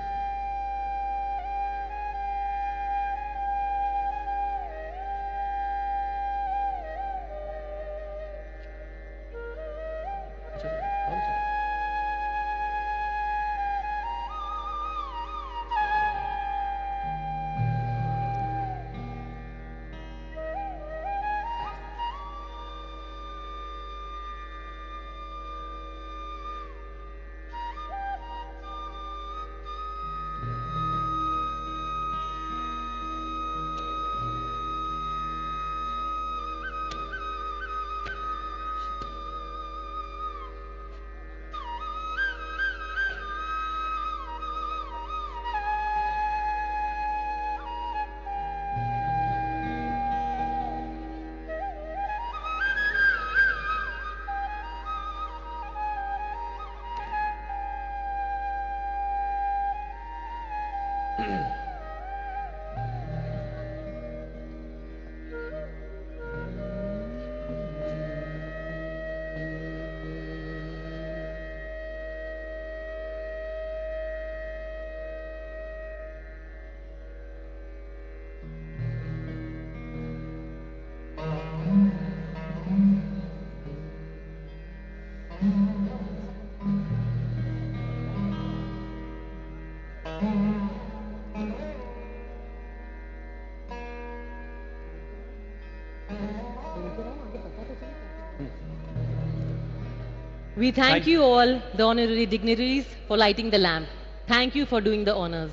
We thank you all, the honorary dignitaries, for lighting the lamp. Thank you for doing the honors.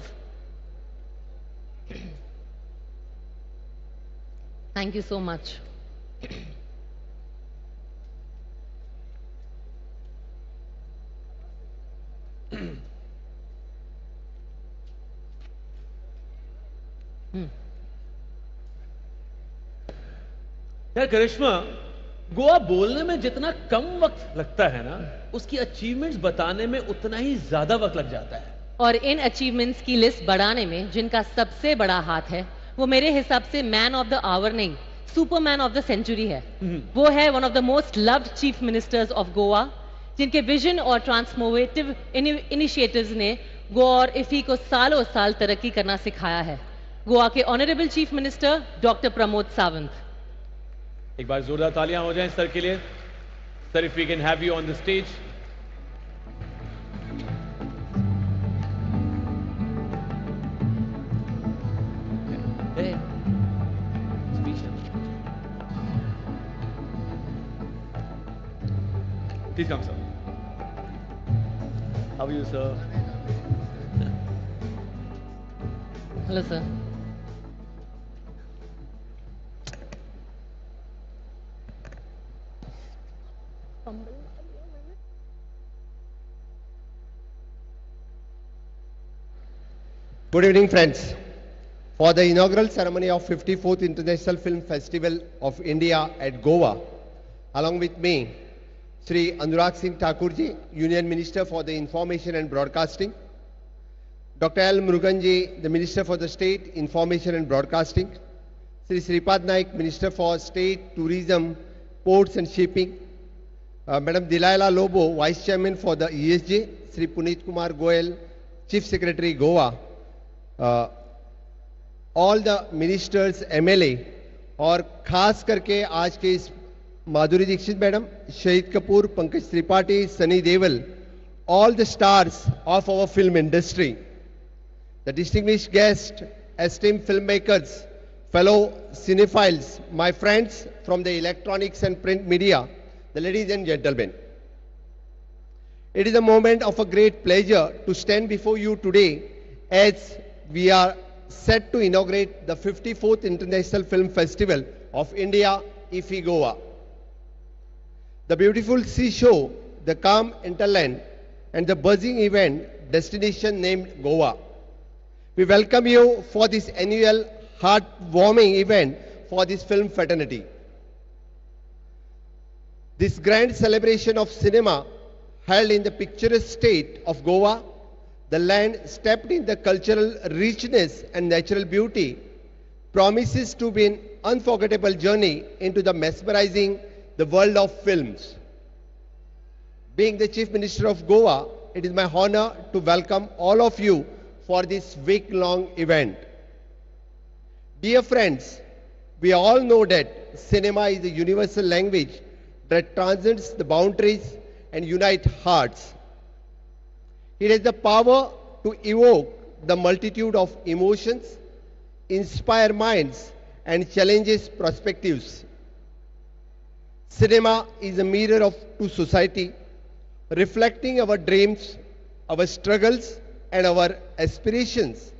Thank you so much. यार करिश्मा, गोवा बोलने में जितना कम वक्त लगता है ना, उसकी अचीवमेंट्स बताने में उतना ही ज्यादा वक्त लग जाता है। और इन अचीवमेंट्स की लिस्ट बढ़ाने में जिनका सबसे बड़ा हाथ है, वो मेरे हिसाब से मैन ऑफ द आवर नहीं, सुपरमैन ऑफ द सेंचुरी है। वो है one of the most loved chief ministers of Goa, जिनके विजन और ट्रांसफॉर्मेटिव इनिशिएटिव्स ने गोवा और इफी को सालों साल तरक्की करना सिखाया है। गोवा के honourable chief minister doctor Pramod Sawant. एक बार जोरदार तालियां हो जाएं सर के लिए। Sir, if we can have you on the stage. Please come, sir. How are you, sir? Hello, sir. Good evening, friends. For the inaugural ceremony of 54th International Film Festival of India at Goa, along with me, Sri Anurag Singh Thakurji, Union Minister for the Information and Broadcasting, Dr. L. Muruganji, the Minister for the State, Information and Broadcasting, Sri Sripad Naik, Minister for State, Tourism, Ports and Shipping, Madam Dilaila Lobo, Vice Chairman for the ESJ, Sri Puneet Kumar Goel, Chief Secretary Goa, all the ministers, MLA, और खास करके आज के इस Madhuri Dixit madam, शहीद कपूर, पंकज त्रिपाठी, सनी देवल, all the stars of our film industry, the distinguished guests, esteemed filmmakers, fellow cinephiles, my friends from the electronics and print media, the ladies and gentlemen. It is a moment of a great pleasure to stand before you today as we are set to inaugurate the 54th International Film Festival of India, IFFI Goa. The beautiful seashore, the calm hinterland, and the buzzing event destination named Goa. We welcome you for this annual heartwarming event for this film fraternity. This grand celebration of cinema held in the picturesque state of Goa, the land steeped in the cultural richness and natural beauty, promises to be an unforgettable journey into the mesmerizing the world of films. Being the Chief Minister of Goa, it is my honor to welcome all of you for this week-long event. Dear friends, we all know that cinema is a universal language that transcends the boundaries and unites hearts. It has the power to evoke the multitude of emotions, inspire minds, and challenges perspectives. Cinema is a mirror to society, reflecting our dreams, our struggles, and our aspirations.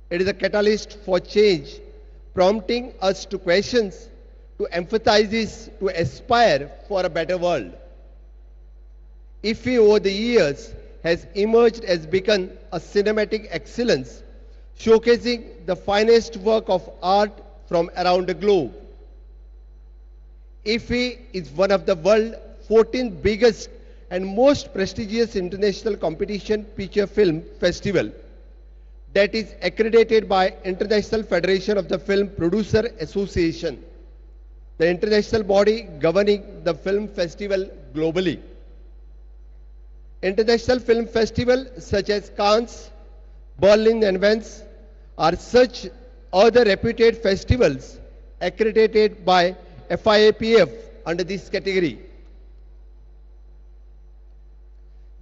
It is a catalyst for change, prompting us to questions, to empathize, to aspire for a better world. IFFI over the years has emerged as become a cinematic excellence, showcasing the finest work of art from around the globe. IFFI is one of the world's 14 biggest and most prestigious international competition feature film festival that is accredited by International Federation of the Film Producer Association, the international body governing the film festival globally. International film festivals such as Cannes, Berlin and Venice are such other reputed festivals accredited by FIAPF under this category.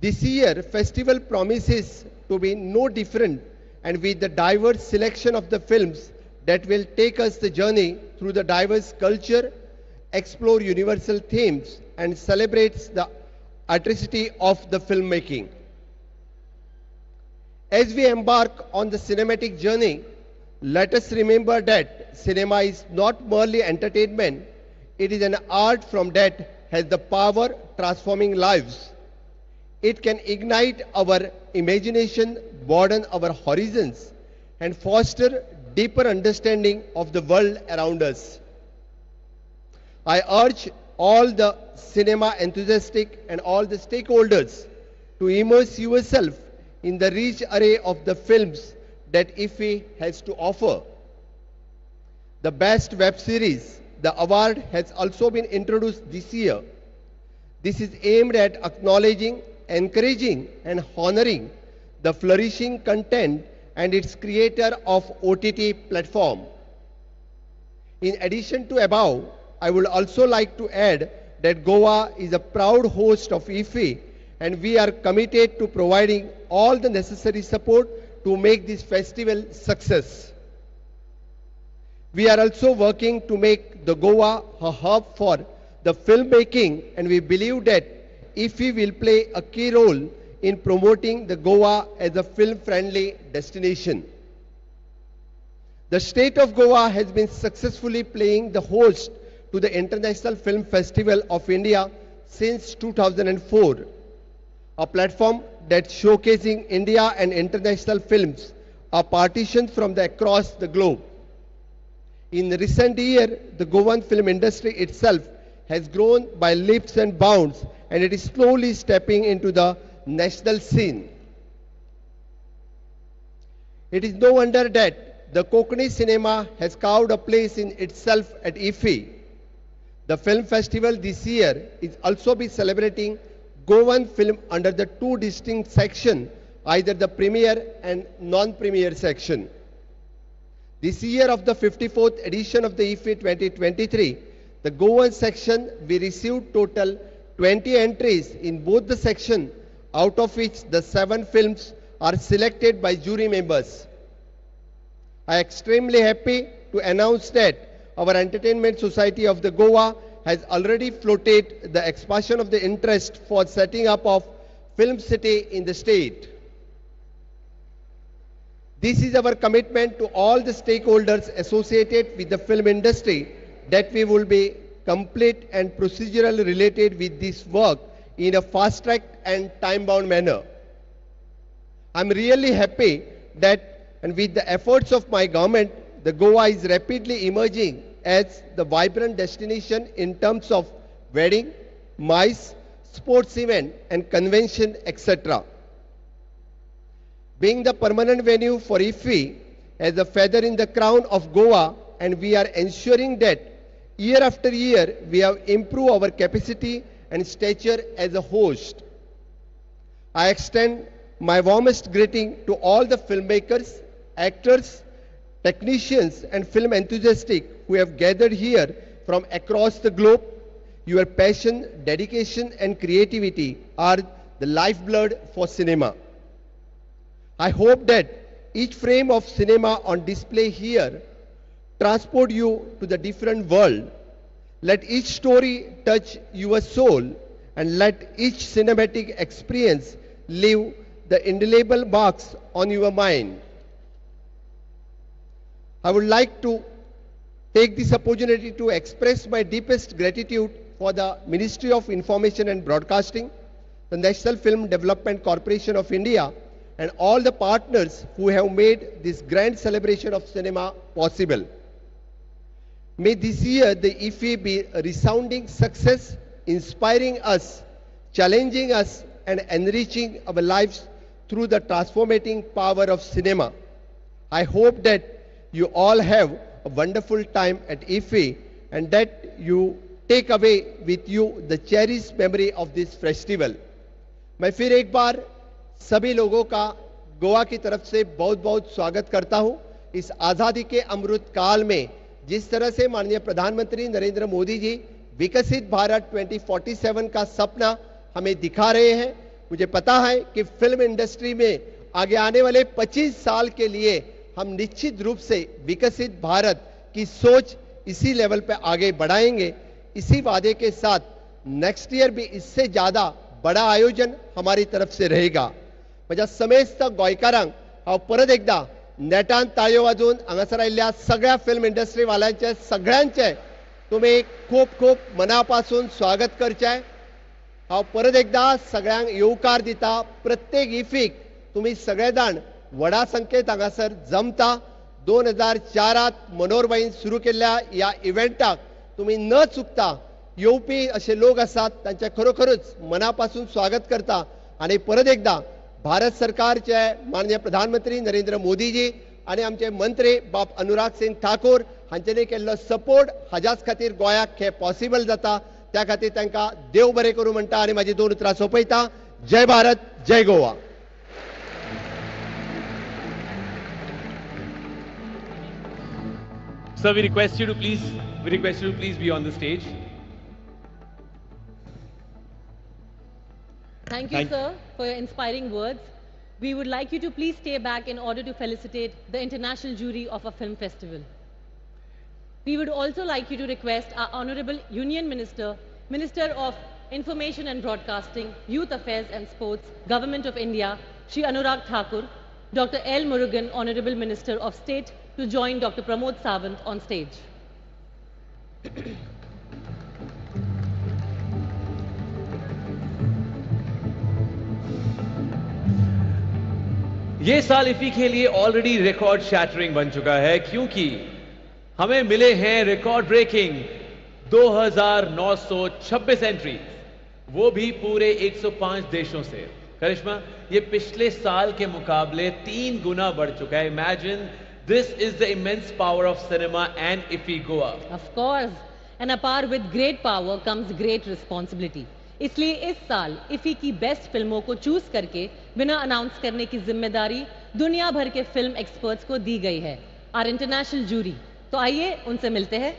This year, festival promises to be no different, and with the diverse selection of the films that will take us the journey through the diverse culture, explore universal themes, and celebrates the artistry of the filmmaking. As we embark on the cinematic journey, let us remember that cinema is not merely entertainment, it is an art form that has the power transforming lives. It can ignite our imagination, broaden our horizons, and foster deeper understanding of the world around us. I urge all the cinema enthusiasts and all the stakeholders to immerse yourself in the rich array of the films that IFFI has to offer. The Best Web Series, the award has also been introduced this year. This is aimed at acknowledging, encouraging and honoring the flourishing content and its creator of OTT platform. In addition to above, I would also like to add that Goa is a proud host of IFFI and we are committed to providing all the necessary support to make this festival success. We are also working to make the Goa a hub for the filmmaking, and we believe that IFFI will play a key role in promoting the Goa as a film-friendly destination. The state of Goa has been successfully playing the host to the International Film Festival of India since 2004, a platform that showcasing India and international films are partitioned from across the globe. In recent years, the Goan film industry itself has grown by leaps and bounds, and it is slowly stepping into the national scene. It is no wonder that the Konkani cinema has carved a place in itself at IFFI. The film festival this year is also be celebrating Goan film under the two distinct sections, either the premier and non-premier section. This year of the 54th edition of the IFFI 2023, the Goan section, we received total 20 entries in both the sections, out of which the 7 films are selected by jury members. I am extremely happy to announce that our Entertainment Society of the Goa has already floated the expression of the interest for setting up of Film City in the state. This is our commitment to all the stakeholders associated with the film industry that we will be complete and procedural related with this work in a fast-tracked and time-bound manner. I'm really happy that, and with the efforts of my government, the Goa is rapidly emerging as the vibrant destination in terms of wedding, MICE, sports event and convention, etc. Being the permanent venue for IFFI as a feather in the crown of Goa, and we are ensuring that year after year we have improved our capacity and stature as a host. I extend my warmest greeting to all the filmmakers, actors, technicians and film enthusiasts who have gathered here from across the globe. Your passion, dedication and creativity are the lifeblood for cinema. I hope that each frame of cinema on display here transport you to the different world. Let each story touch your soul and let each cinematic experience leave the indelible marks on your mind. I would like to take this opportunity to express my deepest gratitude for the Ministry of Information and Broadcasting, the National Film Development Corporation of India, and all the partners who have made this grand celebration of cinema possible. May this year the IFFI be a resounding success, inspiring us, challenging us and enriching our lives through the transformating power of cinema. I hope that you all have a wonderful time at IFFI and that you take away with you the cherished memory of this festival. मैं फिर एक बार सभी लोगों का गोवा की तरफ से बहुत बहुत स्वागत करता हूं। इस आज़ादी के अमृत काल में जिस तरह से माननीय प्रधानमंत्री नरेंद्र मोदी जी विकसित भारत 2047 का सपना हमें दिखा रहे हैं, मुझे पता है कि फिल्म इंडस्ट्री में आगे आने वाले 25 साल के लिए हम निश्चित रूप से विकसित भारत की सोच इसी लेवल पे आगे बढ़ाएंगे। इसी वादे के साथ नेक्स्ट ईयर भी इससे ज्यादा बड़ा आयोजन हमारी तरफ से रहेगा. म्हज्या समेस्त गोंयकारांक हांव परत एकदा नेटान ताळयो वाजोवन हांगासर आयिल्ल्या सगळ्या फिल्म इंडस्ट्री वाल्यांचे सगळ्यांचे तुम्ही खूप खूप मनापासून स्वागत करचें. हांव परत एकदा सगळ्यांक येवकार दिता. प्रत्येक इफीक तुम्ही सगळे जाण व्हडा संख्येत हांगासर जमता. 2004 मनोहरबाईन सुरू केल्ल्या ह्या इव्हेंटाक तुम्ही न चुकता येवपी असे लोक आसात तांचे खरोखरच मनापासून स्वागत करता. आणि परत एकदा भारत सरकारचे माननीय प्रधानमंत्री नरेंद्र मोदीजी आणि आमचे मंत्री बाब अनुराग सिंग ठाकूर हांच्यानी केल्लो सपोर्ट हाज्याच खातीर गोंयाक हे पॉसिबल जाता. त्या खातीर तांकां देव बरें करूं म्हणटा आनी म्हाजी 2 उतरां सोंपयता. जय भारत, जय Goa. Sir, we request you to please be on the stage. Thank you, sir, for your inspiring words. We would like you to please stay back in order to felicitate the international jury of our film festival. We would also like you to request our Honorable Union Minister, Minister of Information and Broadcasting, Youth Affairs and Sports, Government of India, Shri Anurag Thakur, Dr. L. Murugan, Honorable Minister of State, to join Dr. Pramod Sawant on stage. ये साल IFFI के लिए already record shattering बन चुका है क्योंकि हमें मिले हैं रिकॉर्ड ब्रेकिंग 2926 एंट्रीज, वो भी पूरे 105 देशों से. करिश्मा, ये पिछले साल के मुकाबले 3 गुना बढ़ चुका है. Imagine, this is the immense power of cinema and IFFI Goa. Of course, and apart with great power comes great responsibility. इसलिए इस साल इफी की बेस्ट फिल्मों को चूज करके बिना अनाउंस करने की जिम्मेदारी दुनिया भर के फिल्म एक्सपर्ट्स को दी गई है, आर इंटरनेशनल जूरी. तो आइए उनसे मिलते हैं.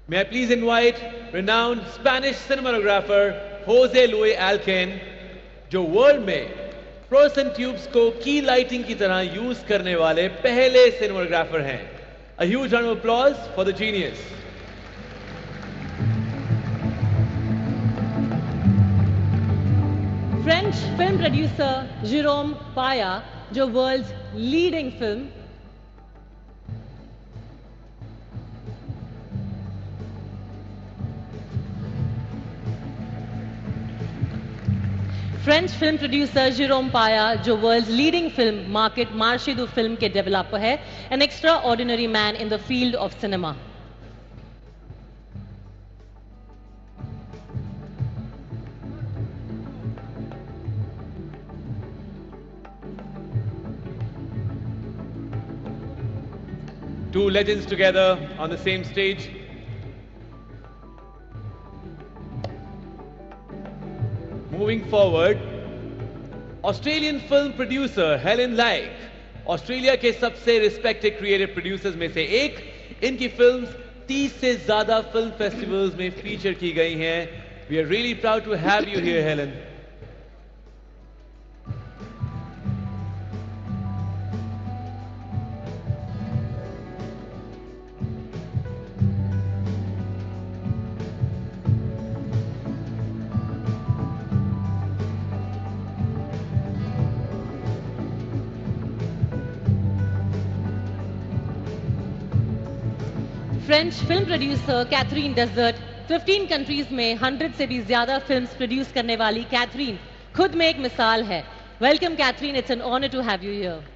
May I please invite renowned Spanish cinematographer Jose Luis Alkin, जो वर्ल्ड में फ्लोरेसेंट ट्यूब्स को की लाइटिंग की तरह यूज करने वाले पहले सिनेमाटोग्राफर हैं. A huge round of applause for the genius. French film producer Jerome पाया, जो वर्ल्ड्स लीडिंग फिल्म जेरोम पाया, जो world's leading film market Marche du film के डेवलपर है, an extraordinary man in the field of cinema. Two legends together on the same stage. Moving forward, Australian film producer Helen Laik, Australia के सबसे respected creative producers में से एक. इनकी films 30 से ज्यादा फिल्म फेस्टिवल्स में फीचर की गई हैं. We are really proud to have you here, Helen. French film producer Catherine Dussart, 15 countries में 100 से भी ज्यादा फिल्म्स प्रोड्यूस करने वाली कैथरीन खुद में एक मिसाल है. Welcome Catherine, it's an honour to have you here.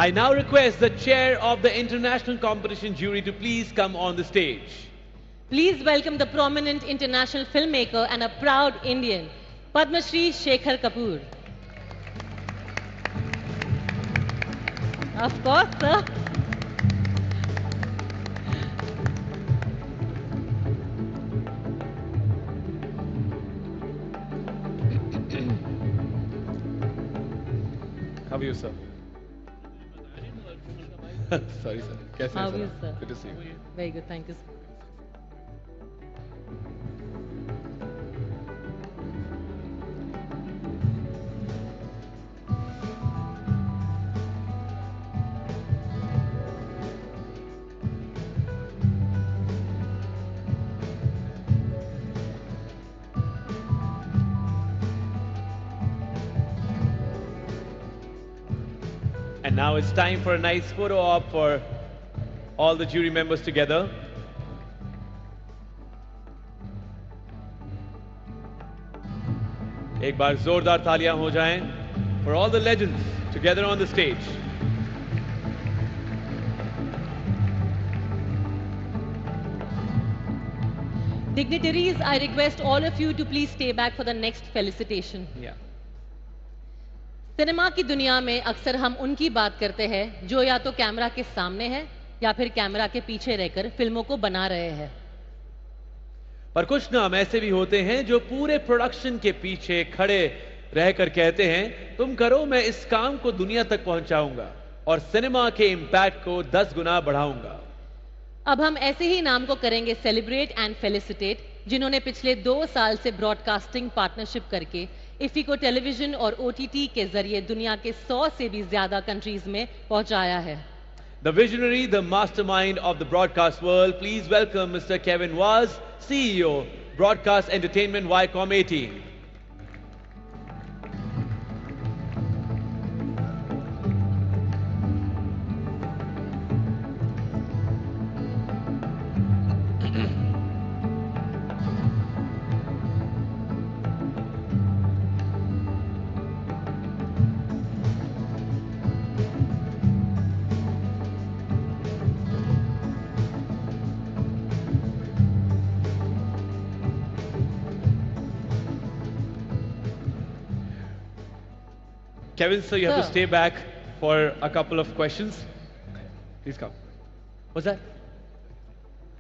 I now request the chair of the international competition jury to please come on the stage. Please welcome the prominent international filmmaker and a proud Indian, Padma Shri Shekhar Kapoor. Of course, sir. How are you, sir? Sorry sir, कैसे How हैं is sir? sir? Good to see you. Very good, thank you. Sir. And now it's time for a nice photo op for all the jury members together. एक बार जोरदार तालियां हो जाएं for all the legends together on the stage. Dignitaries, I request all of you to please stay back for the next felicitation. Yeah. Cinema की दुनिया में अक्सर हम उनकी बात करते हैं जो या तो कैमरा के सामने है या फिर कैमरा के पीछे रहकर फिल्मों को बना रहे हैं। पर कुछ नाम ऐसे भी होते हैं जो पूरे प्रोडक्शन के पीछे खड़े रहकर कहते हैं तुम करो, मैं इस काम को दुनिया तक पहुंचाऊंगा और सिनेमा के इंपैक्ट को 10 गुना बढ़ाऊंगा। अब हम ऐसे ही नाम को करेंगे सेलिब्रेट एंड फेलिसिटेट, जिन्होंने पिछले 2 साल से ब्रॉडकास्टिंग पार्टनरशिप करके इफी को टेलीविजन और ओटीटी के जरिए दुनिया के 100 से भी ज्यादा कंट्रीज में पहुंचाया है। The visionary, the mastermind of the broadcast world, please welcome Mr. Kevin Waz, CEO, Broadcast Entertainment Viacom 18. Kevin, sir, you have to stay back for a couple of questions. Please come. What's that?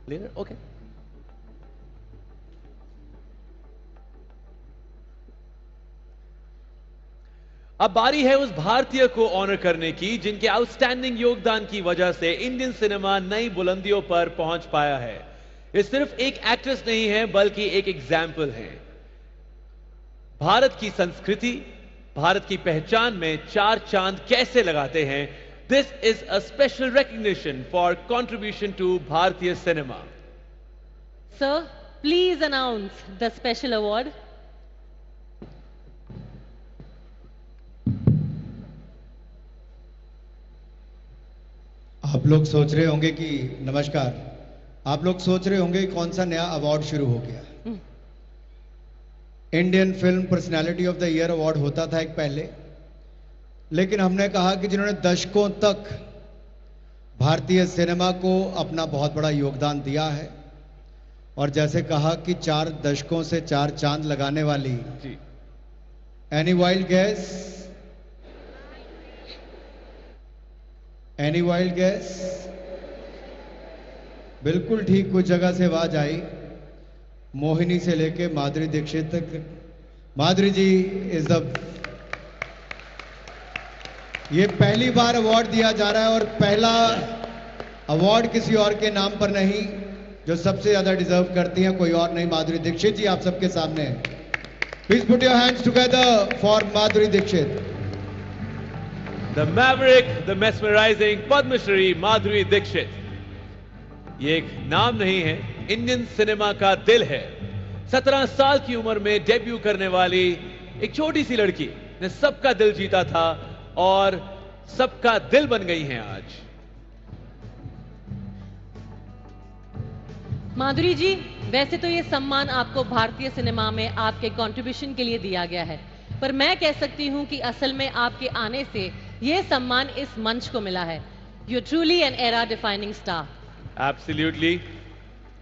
Later? Okay. अब बारी है उस भारतीय को honour करने की जिनके outstanding योगदान की वजह से इंडियन सिनेमा नई बुलंदियों पर पहुंच पाया है। ये सिर्फ एक एक्ट्रेस नहीं है बल्कि एक एग्जाम्पल है। भारत की संस्कृति, भारत की पहचान में 4 चांद कैसे लगाते हैं। This is a special recognition for contribution to भारतीय cinema. Sir, please announce the special award. आप लोग सोच रहे होंगे कि नमस्कार, आप लोग सोच रहे होंगे कि कौन सा नया अवार्ड शुरू हो गया। Indian film personality of the year award होता था एक पहले, लेकिन हमने कहा कि जिन्होंने दशकों तक भारतीय सिनेमा को अपना बहुत बड़ा योगदान दिया है और जैसे कहा कि 4 दशकों से 4 चांद लगाने वाली, any wild gas, any wild gas, बिल्कुल ठीक कुछ जगह से आवाज आई। मोहिनी से लेके माधुरी दीक्षित तक। माधुरी जी इज द, ये पहली बार अवार्ड दिया जा रहा है और पहला अवार्ड किसी और के नाम पर नहीं, जो सबसे ज्यादा डिजर्व करती हैं कोई और नहीं, माधुरी दीक्षित जी आप सबके सामने हैं। Please put your hands together for Madhuri Dixit. The maverick, the mesmerising Padmashri Madhuri Dixit. ये एक नाम नहीं है, इंडियन सिनेमा का दिल है। 17 साल की उम्र में डेब्यू करने वाली एक छोटी सी लड़की ने सबका दिल जीता था और सबका दिल बन गई हैं आज। माधुरी जी, वैसे तो ये सम्मान आपको भारतीय सिनेमा में आपके कंट्रीब्यूशन के लिए दिया गया है, पर मैं कह सकती हूं कि असल में आपके आने से ये सम्मान इस मंच को मिला है। You truly an era defining star. Absolutely.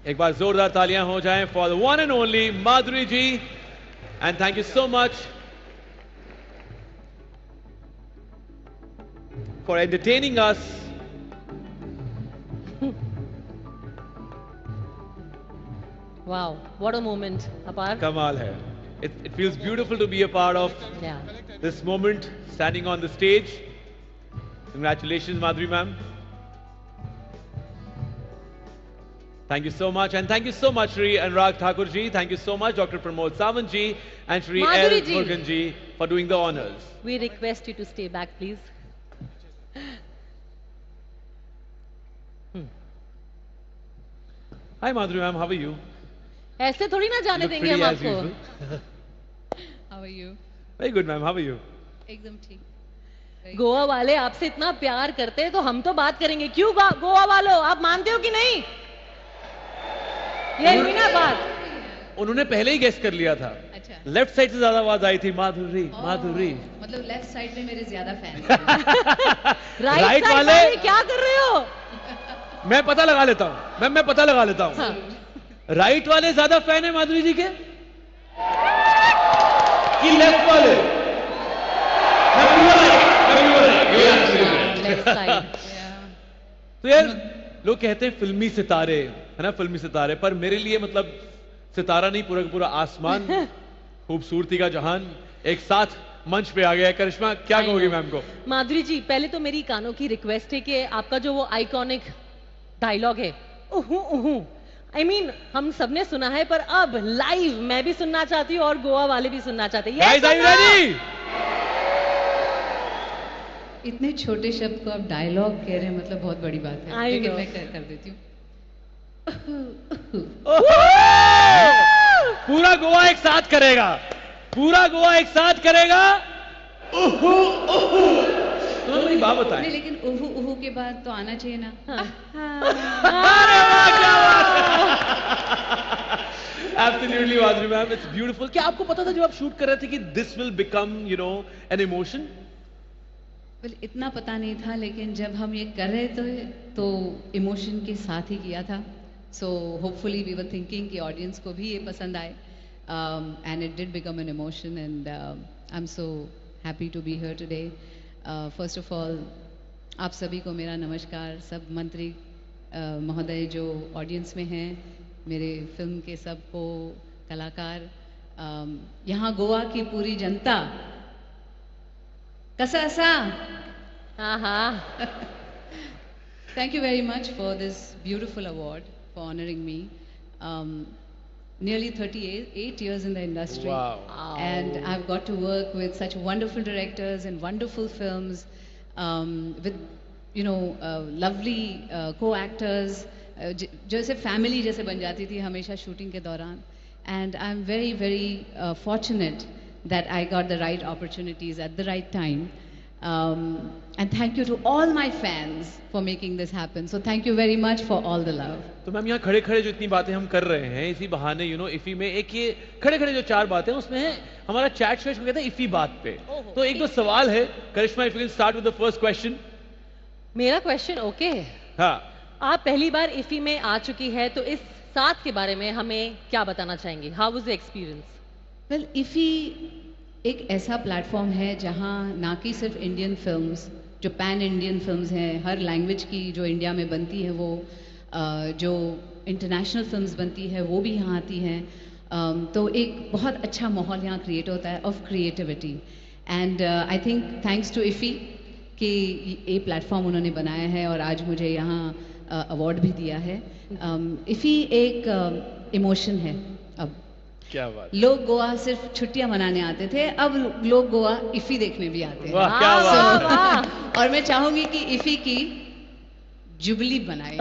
एक बार जोरदार तालियां हो जाएं for the one and only Madhuri ji, and thank you so much for entertaining us. Wow, what a moment, Apar. कमाल है। It feels beautiful to be a part of this moment, standing on the stage. Congratulations, Madhuri ma'am. Thank you so much, and thank you so much, Shri Anurag Thakur ji. Thank you so much, Dr. Pramod Sawant ji and Shri L. Madhuri ji. Murugan ji for doing the honors. We request you to stay back, please. Hi, Madhuri ma'am, how are you? ऐसे थोड़ी ना जाने You look देंगे हम pretty as आपको. usual. How are you? Very good, ma'am. How are you? एकदम ठीक. गोवा वाले आपसे इतना प्यार करते हैं तो हम तो बात करेंगे. क्यों गोवा वालों, आप मानते हो कि नहीं? ये हुई ना बात. उन्होंने पहले ही गेस कर लिया था. अच्छा. लेफ्ट साइड से ज्यादा आवाज आई थी, माधुरी माधुरी. मतलब लेफ्ट साइड में मेरे ज्यादा फैन. राइट Right साइड वाले- वाले क्या कर रहे हो? मैं पता लगा लेता हूं. मैं पता लगा लेता हूं. राइट वाले ज्यादा फैन है माधुरी जी के कि लेफ्ट वाले? तो यार लोग कहते हैं फिल्मी सितारे, है ना, फिल्मी सितारे, पर मेरे लिए मतलब सितारा नहीं, पूरा का पूरा आसमान, खूबसूरती का जहान एक साथ मंच पे आ गया है. करिश्मा, क्या कहोगी मैम को? माधुरी जी, पहले तो मेरी कानों की रिक्वेस्ट है कि आपका जो वो आइकॉनिक डायलॉग है, I mean, हम सबने सुना है, पर अब लाइव मैं भी सुनना चाहती हूँ और गोवा वाले भी सुनना चाहते हैं. Guys, are you ready? इतने छोटे शब्द को आप डायलॉग कह रहे हैं, मतलब बहुत बड़ी बात है. I लेकिन know. मैं कर देती हूँ. पूरा गोवा एक साथ करेगा, पूरा गोवा एक साथ करेगा. तो मेरी बात बताएं. नहीं, लेकिन उहू उहू के बाद तो आना चाहिए ना. अरे वाह, क्या बात है. Absolutely, Madhuri ma'am, it's beautiful. क्या आपको पता था जब आप शूट कर रहे थे कि this will become, you know, an emotion? Well, इतना पता नहीं था, लेकिन जब हम ये कर रहे थे तो इमोशन के साथ ही किया था. So hopefully we were thinking कि ऑडियंस को भी ये पसंद आए. And it did become an emotion, and I'm so happy to be here today. First of all, आप सभी को मेरा नमस्कार. सब मंत्री महोदय जो ऑडियंस में हैं, मेरे फिल्म के सबको कलाकार, यहाँ गोवा की पूरी जनता, कसा असा. Thank you very much for this beautiful award, for honoring me. Nearly 38 years in the industry. Wow. And I've got to work with such wonderful directors and wonderful films, with, you know, lovely co-actors, जैसे family जैसे बन जाती थी हमेशा shooting के दौरान. And I'm very, very fortunate that I got the right opportunities at the right time. And thank you to all my fans for making this happen. So thank you very much for all the love. तो ma'am यहाँ खड़े खड़े जो इतनी बातें हम कर रहे हैं, इसी बहाने यू नो इफी में एक ये खड़े खड़े जो 4 बातें हैं उसमें है हमारा चैट शो कहते हैं इफी बात पे. तो एक दो सवाल है. Karishma, if you can start with the first question. मेरा क्वेश्चन ओके. हाँ, आप पहली बार इफी में आ चुकी है, तो इस साथ के बारे में हमें क्या बताना चाहेंगे? How was the experience? Well, IFFI एक ऐसा प्लेटफॉर्म है जहां ना कि सिर्फ इंडियन फिल्म्स, जो पैन इंडियन फिल्म्स हैं, हर लैंग्वेज की जो इंडिया में बनती है वो, जो इंटरनेशनल फिल्म्स बनती है वो भी यहाँ आती हैं. तो एक बहुत अच्छा माहौल यहाँ क्रिएट होता है of creativity. And I think thanks to IFFI कि ये प्लेटफॉर्म उन्होंने बनाया है और आज मुझे यहाँ अवार्ड भी दिया है. इफ़ी एक इमोशन है. अब क्या बात. लोग गोवा सिर्फ छुट्टियां मनाने आते थे, अब लोग गोवा इफ़ी देखने भी आते हैं. वाह, क्या बात है. और मैं चाहूंगी कि इफ़ी की जुबली बनाए.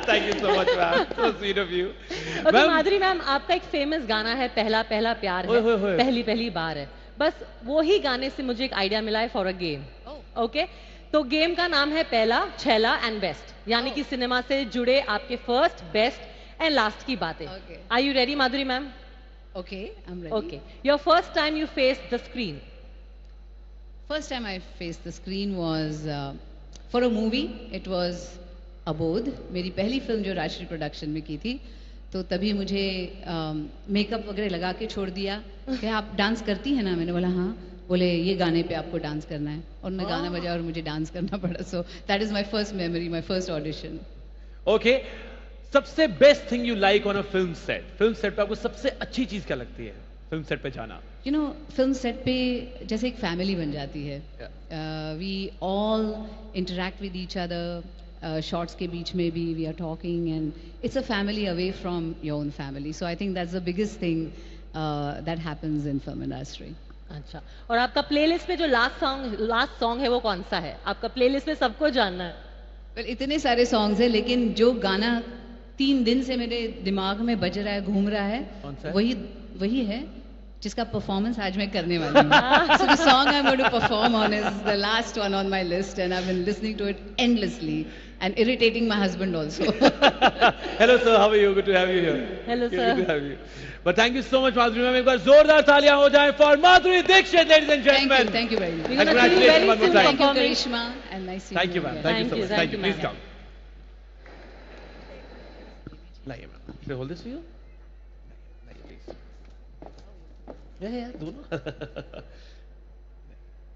Thank you so much ma'am, so sweet of you. Okay Madhuri ma'am, आपका एक फेमस गाना है पहला पहला प्यार है, होए. पहली पहली बार है. बस वो ही गाने से मुझे एक आइडिया मिला है फॉर अ गेम. ओके, तो गेम का नाम है पहला, छैला एंड बेस्ट, यानी कि सिनेमा से जुड़े आपके फर्स्ट, बेस्ट एंड लास्ट की बातें. Are you ready Madhuri ma'am? Okay, I am ready. Okay, your first time you faced the screen. First time I faced the screen was for a movie. It was अबोध, मेरी पहली film जो राष्ट्रीय production में की थी. तो तभी मुझे मेकअप वगैरह लगा के छोड़ दिया कि आप डांस करती हैं ना. मैंने बोला हाँ. बोले ये गाने पे आपको डांस करना है, और मैं गाना बजाया और मुझे डांस करना पड़ा. So that is my first memory, my first audition. Okay, सबसे best thing you like on a film set. Film set पे आपको सबसे अच्छी चीज क्या लगती है फिल्म सेट पे जाना? यू नो, फिल्म सेट पे जैसे एक फैमिली बन जाती है. We all interact with each other. Shots के बीच में भी we are talking and it's a family away from your own family. So I think that's the biggest thing that happens in film industry. अच्छा, और आपका playlist में जो last song है वो कौन सा है? आपका प्लेलिस्ट में सबको जानना है. well, इतने सारे सॉन्ग्स हैं, लेकिन जो गाना 3 दिन से मेरे दिमाग में बज रहा है, घूम रहा है, वही है जिसका परफॉर्मेंस आज मैं करने वाली हूँ. So the song I'm going to perform on is the last one on my list, and I've been listening to it endlessly and irritating my husband also. Hello sir, how are you? Good to have you here. Hello sir. Good to have you. But thank you so much, Madhuri ma'am. एक बार जोरदार तालियां हो जाएं for Madhuri Dixit, ladies and gentlemen. Thank you very much. We're going to see you very soon. Thank you, Karishma, and nice seeing you. Thank you, ma'am. Thank you so much. Thank you. Please come. लाइए ma'am. Should I hold this for you? लाइए please. Yeah, दोनों.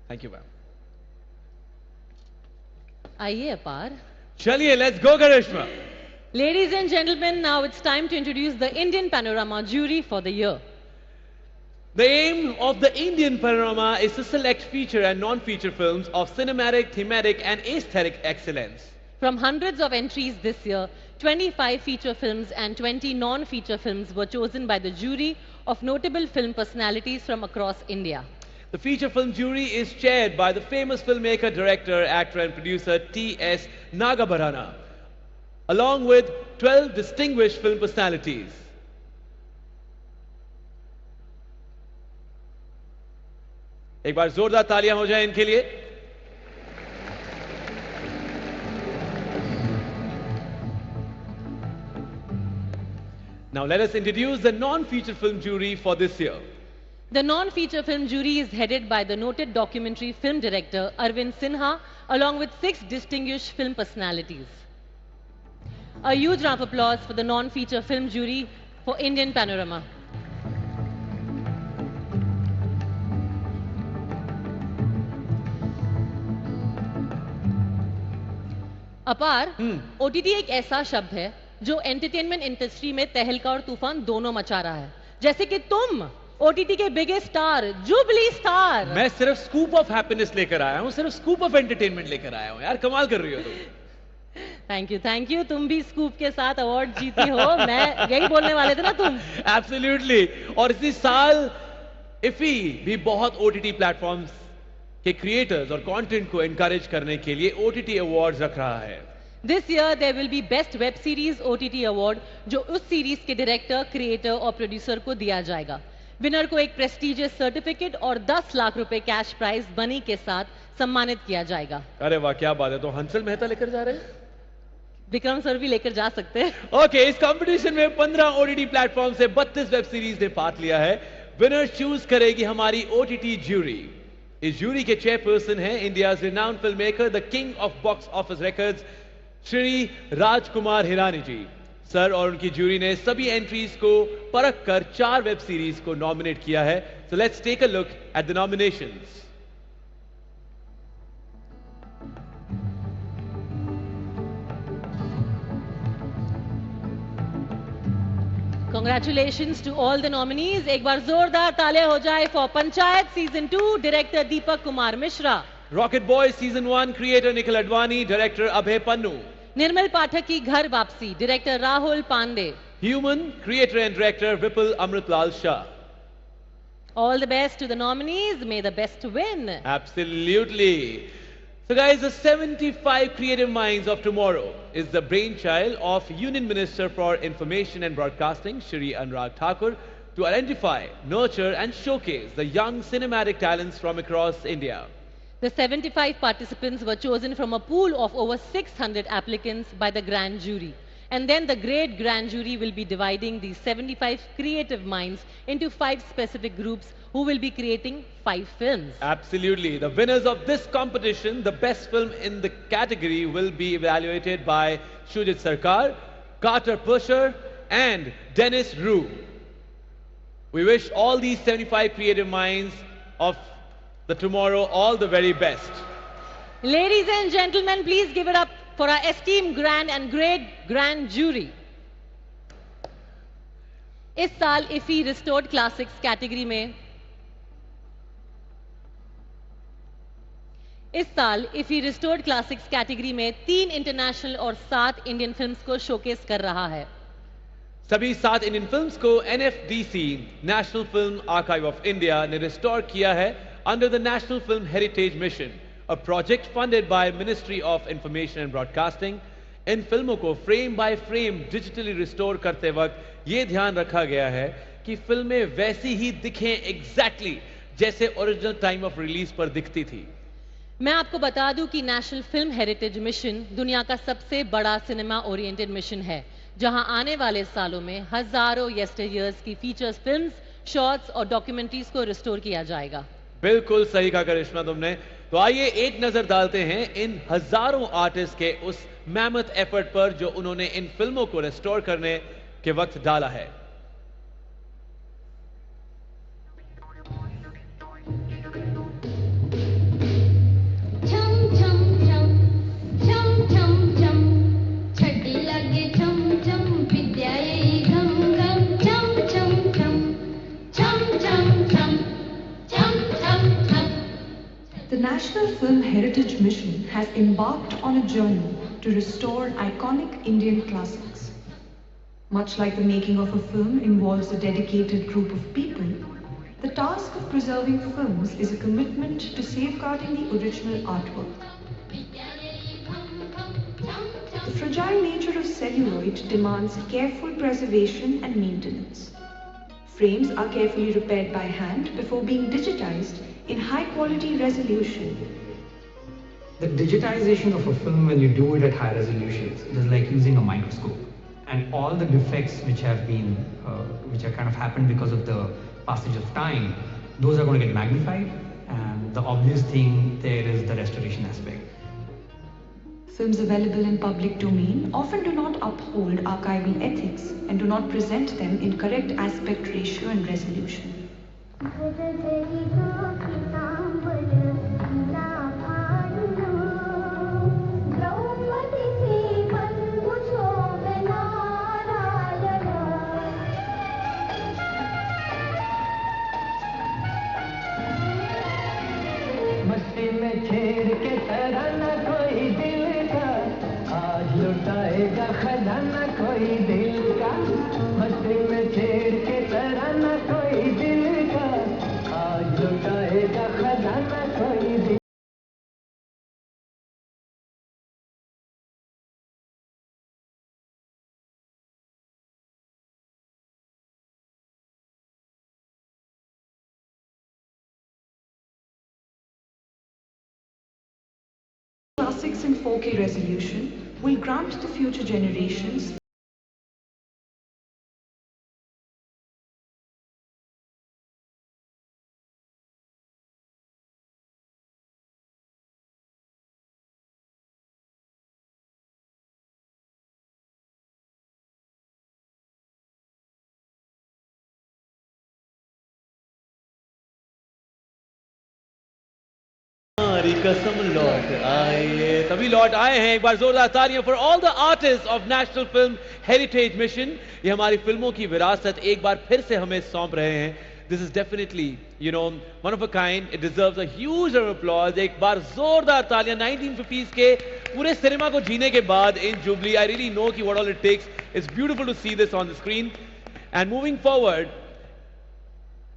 Thank you, ma'am. आइए अपार. चलिए, let's go, Karishma. Ladies and gentlemen, now it's time to introduce the Indian Panorama jury for the year. The aim of the Indian Panorama is to select feature and non-feature films of cinematic, thematic and aesthetic excellence. From hundreds of entries this year, 25 feature films and 20 non-feature films were chosen by the jury of notable film personalities from across India. The feature film jury is chaired by the famous filmmaker, director, actor and producer T.S. Nagabharana, along with 12 distinguished film personalities. एक बार जोरदार तालियां हो जाएं इनके लिए. Now let us introduce the non-feature film jury for this year. The non-feature film jury is headed by the noted documentary film director Arvind Sinha, along with 6 distinguished film personalities. A huge round of applause for the non-feature film jury for Indian Panorama. अपार, OTT एक ऐसा शब्द है जो entertainment industry में तहलका और तूफान दोनों मचा रहा है. जैसे कि तुम OTT के बिगेस्ट स्टार, जुबली स्टार. मैं सिर्फ स्कूप ऑफ हैप्पीनेस लेकर आया हूं, सिर्फ स्कूप ऑफ एंटरटेनमेंट लेकर आया हूं. यार कमाल कर रही हो तुम. Thank you. तुम भी स्कूप के साथ अवार्ड जीती हो. मैं यही बोलने वाले थे ना तुम. एब्सोल्युटली. और इसी साल इफी भी बहुत OTT प्लेटफॉर्म्स के क्रिएटर्स और कंटेंट को एनकरेज करने के लिए OTT अवार्ड्स रख रहा है. This year there will be Best Web Series OTT Award, जो उस सीरीज के डायरेक्टर, क्रिएटर और प्रोड्यूसर को दिया जाएगा. विनर को एक प्रेस्टिजियस सर्टिफिकेट और 10 लाख रुपए कैश प्राइज मनी के साथ सम्मानित किया जाएगा. अरे वाह, क्या बात है. तो हंसल मेहता लेकर जा रहे हैं. विक्रम सर भी लेकर जा सकते हैं. ओके, इस कंपटीशन में 15 OTT प्लेटफॉर्म से 32 वेब सीरीज ने पार्ट लिया है. विनर चूज करेगी हमारी OTT ज्यूरी. इस ज्यूरी के चेयरपर्सन हैं India's renowned film maker, the king of box office records, Shri Rajkumar Hirani ji. Sir और उनकी ज्यूरी ने सभी एंट्रीज को परख कर 4 वेब सीरीज को नॉमिनेट किया है. So let's take a look at the nominations. Congratulations to all the nominees. एक बार जोरदार तालियां हो जाए for Panchayat season 2, director Deepak Kumar Mishra. Rocket boy season 1, creator Nikhil Advani, director Abhay Pannu. Nirmal Pathak Ki Ghar Wapsi, director Rahul Pandey. Human, creator and director Vipul Amritlal Shah. All the best to the nominees. May the best win. Absolutely. So guys, the 75 creative minds of tomorrow is the brainchild of Union Minister for Information and Broadcasting, Shri Anurag Thakur, to identify, nurture and showcase the young cinematic talents from across India. The 75 participants were chosen from a pool of over 600 applicants by the grand jury. And then the great grand jury will be dividing these 75 creative minds into 5 specific groups who will be creating 5 films. Absolutely. The winners of this competition, the best film in the category, will be evaluated by Shujit Sarkar, Carter Pusher and Dennis Rue. We wish all these 75 creative minds of the tomorrow all the very best. Ladies and gentlemen, please give it up for our esteemed grand and great grand jury. इस साल IFFI Restored Classics category में इस साल IFFI restored classics category में 3 international और 7 Indian films को showcase कर रहा है। सभी 7 इंडियन फिल्म्स को NFDC National Film Archive of India ने रिस्टोर किया है under the National Film Heritage Mission, a project funded by Ministry of Information and Broadcasting. इन फिल्मों को frame by frame digitally restore करते वक्त यह ध्यान रखा गया है कि फिल्में वैसी ही दिखें एग्जैक्टली जैसे ओरिजिनल टाइम ऑफ रिलीज पर दिखती थी। मैं आपको बता दूं कि नेशनल फिल्म हेरिटेज मिशन दुनिया का सबसे बड़ा सिनेमा ओरिएंटेड मिशन है, जहां आने वाले सालों में हजारों यस्टरयर्स की फीचर्स फिल्म्स, शॉर्ट्स और डॉक्यूमेंट्रीज को रिस्टोर किया जाएगा। बिल्कुल सही कहा करिश्मा तुमने। तो आइए एक नजर डालते हैं इन हजारों आर्टिस्ट के उस मैमथ एफर्ट पर जो उन्होंने इन फिल्मों को रिस्टोर करने के वक्त डाला है। The National Film Heritage Mission has embarked on a journey to restore iconic Indian classics. Much like the making of a film involves a dedicated group of people, the task of preserving films is a commitment to safeguarding the original artwork. The fragile nature of celluloid demands careful preservation and maintenance. Frames are carefully repaired by hand before being digitized in high-quality resolution. The digitization of a film, when you do it at high resolutions, it is like using a microscope. And all the defects which have kind of happened because of the passage of time, those are going to get magnified. And the obvious thing there is the restoration aspect. Films available in public domain often do not uphold archival ethics and do not present them in correct aspect ratio and resolution. मस्ती में छेड़ के तराना कोई दिल का, आज लुटाएगा खजाना कोई दिल का। मस्ती में छेड़ के तराना कोई दिल का, आज लुटाएगा खजाना कोई दिल। Classics in 4K resolution will grant the future generations हमारी कसम लौट आए। तभी लौट आए हैं। एक बार जोरदार तालियां for all the artist of national Film Heritage mission. ये हमारी फिल्मों की विरासत एक बार फिर से हमें सौंप रहे हैं। This is definitely one of a kind, it deserves a huge applause. एक बार जोरदार तालियां 1950s के पूरे सिनेमा को जीने के बाद in Jubilee. I really know कि what all it takes. It's beautiful to see this on the screen. And moving forward,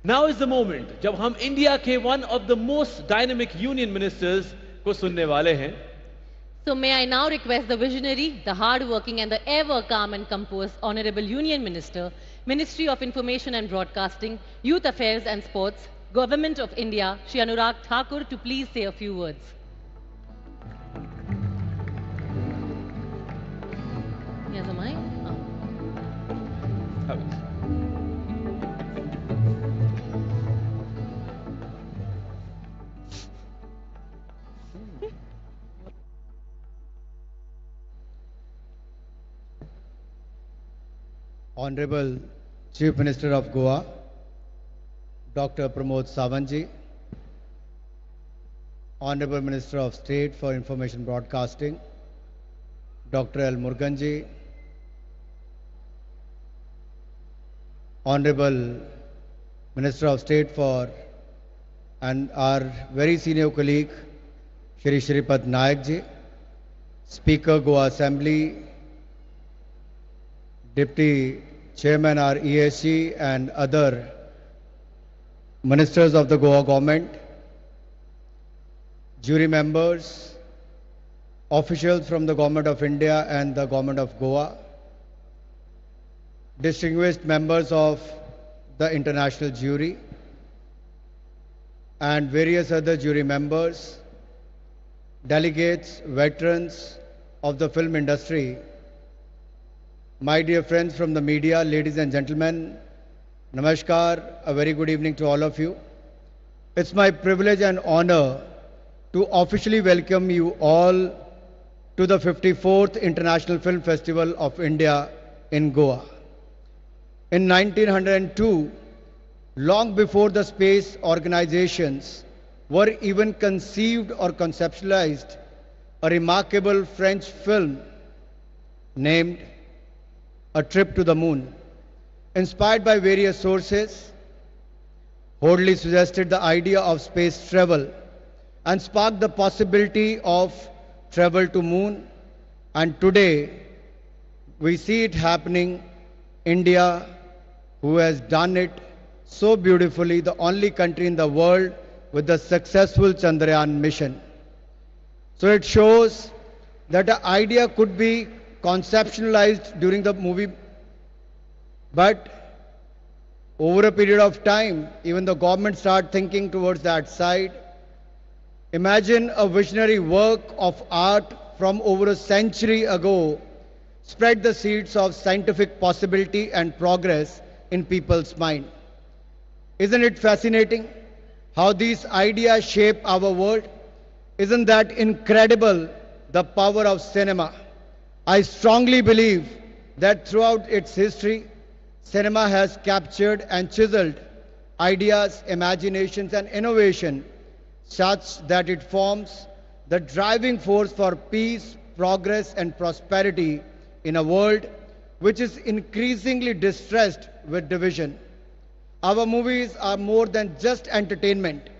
Now is the moment जब हम इंडिया के one of the most dynamic union ministers को सुनने वाले हैं। So may I now request the visionary, the hard-working and the ever calm and composed Honorable Union Minister, Ministry of Information and Broadcasting, Youth Affairs and Sports, Government of India, Shri Anurag Thakur, to please say a few words. Yes, am I? Honorable Chief Minister of Goa, Dr. Pramod Sawantji, Honorable Minister of State for Information Broadcasting, Dr. L. Muruganji, Honorable Minister of State for and our very senior colleague, Shri Shripad Nayak ji, Speaker Goa Assembly, Deputy Chairman our ESC and other ministers of the Goa government, jury members, officials from the Government of India and the Government of Goa, distinguished members of the international jury, and various other jury members, delegates, veterans of the film industry, my dear friends from the media, ladies and gentlemen, Namaskar, a very good evening to all of you. It's my privilege and honor to officially welcome you all to the 54th International Film Festival of India in Goa. In 1902, long before the space organizations were even conceived or conceptualized, a remarkable French film named A Trip to the Moon, inspired by various sources, boldly suggested the idea of space travel and sparked the possibility of travel to moon. And today, we see it happening. India, who has done it so beautifully, the only country in the world with the successful Chandrayaan mission. So it shows that the idea could be conceptualized during the movie, but over a period of time, even the government started thinking towards that side. Imagine a visionary work of art from over a century ago spread the seeds of scientific possibility and progress in people's mind. Isn't it fascinating how these ideas shape our world? Isn't that incredible, the power of cinema? I strongly believe that throughout its history, cinema has captured and chiseled ideas, imaginations, and innovation such that it forms the driving force for peace, progress, and prosperity in a world which is increasingly distressed with division. Our movies are more than just entertainment.